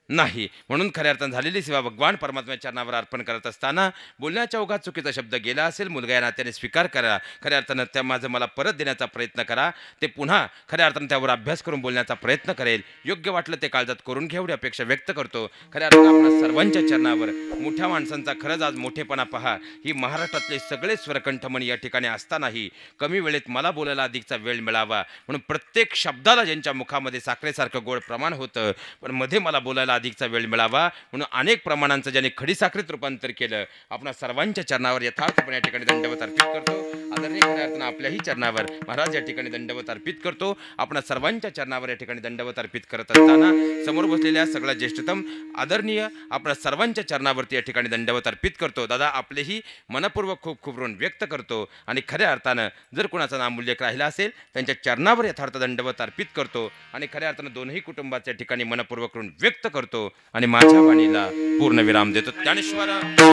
नाही. म्हणून खऱ्या अर्थानं झालेली सेवा भगवान परमात्म्याच्या चरणावर अर्पण करत असताना बोलण्याच्या ओघात चुकीचा शब्द गेला असेल, मुलगा या नात्याने स्वीकार करा. खऱ्या अर्थानं त्या माझं मला परत देण्याचा प्रयत्न करा. ते पुन्हा खऱ्या अर्थानं त्यावर अभ्यास करून बोलण्याचा प्रयत्न करेल. योग्य वाटलं ते काळजात करून घ्या एवढी अपेक्षा व्यक्त करतो. खऱ्या अर्थानं आपल्या सर्वांच्या चरणावर मोठ्या माणसांचा खरंच आज मोठेपणा पहा. ही महाराष्ट्रातले सगळे स्वरकंठमणी या ठिकाणी असतानाही कमी वेळेत मला बोलायला अधिकचा वेळ मिळावा म्हणून प्रत्येक शब्दाला ज्यांच्या मुखामध्ये साखरेसारखं गोड प्रमाण होतं, पण मध्ये मला बोलायला अधिकचा वेळ मिळावा म्हणून अनेक प्रमाणांचं ज्याने खडीसाखरेत रूपांतर केलं, आपणा सर्वांच्या चरणावर यथार्थपणे या ठिकाणी दंडवत अर्पित करतो. आदरणीय खऱ्या अर्थानं आपल्याही चरणावर महाराज या ठिकाणी दंडवत अर्पित करतो. आपणा सर्वांच्या चरणावर या ठिकाणी दंडवत अर्पित करत असताना समोर बसलेल्या सगळ्या ज्येष्ठतम आदरणीय आपणा सर्वांच्या चरणावरती या ठिकाणी दंडवत अर्पित करतो. दादा आपलेही मनपूर्वक खूप खूप ऋण व्यक्त करतो आणि खऱ्या अर्थानं जर कोणाचा नामूल्यक राहिला असेल त्यांच्या चरणावर यथार्थ दंडवत अर्पित करतो आणि खऱ्या अर्थानं दोनही कुटुंबाच्या ठिकाणी मनपूर्वक ऋण व्यक्त करतो आणि माझ्या वाणीला पूर्ण विराम देतो. ज्ञानेश्वर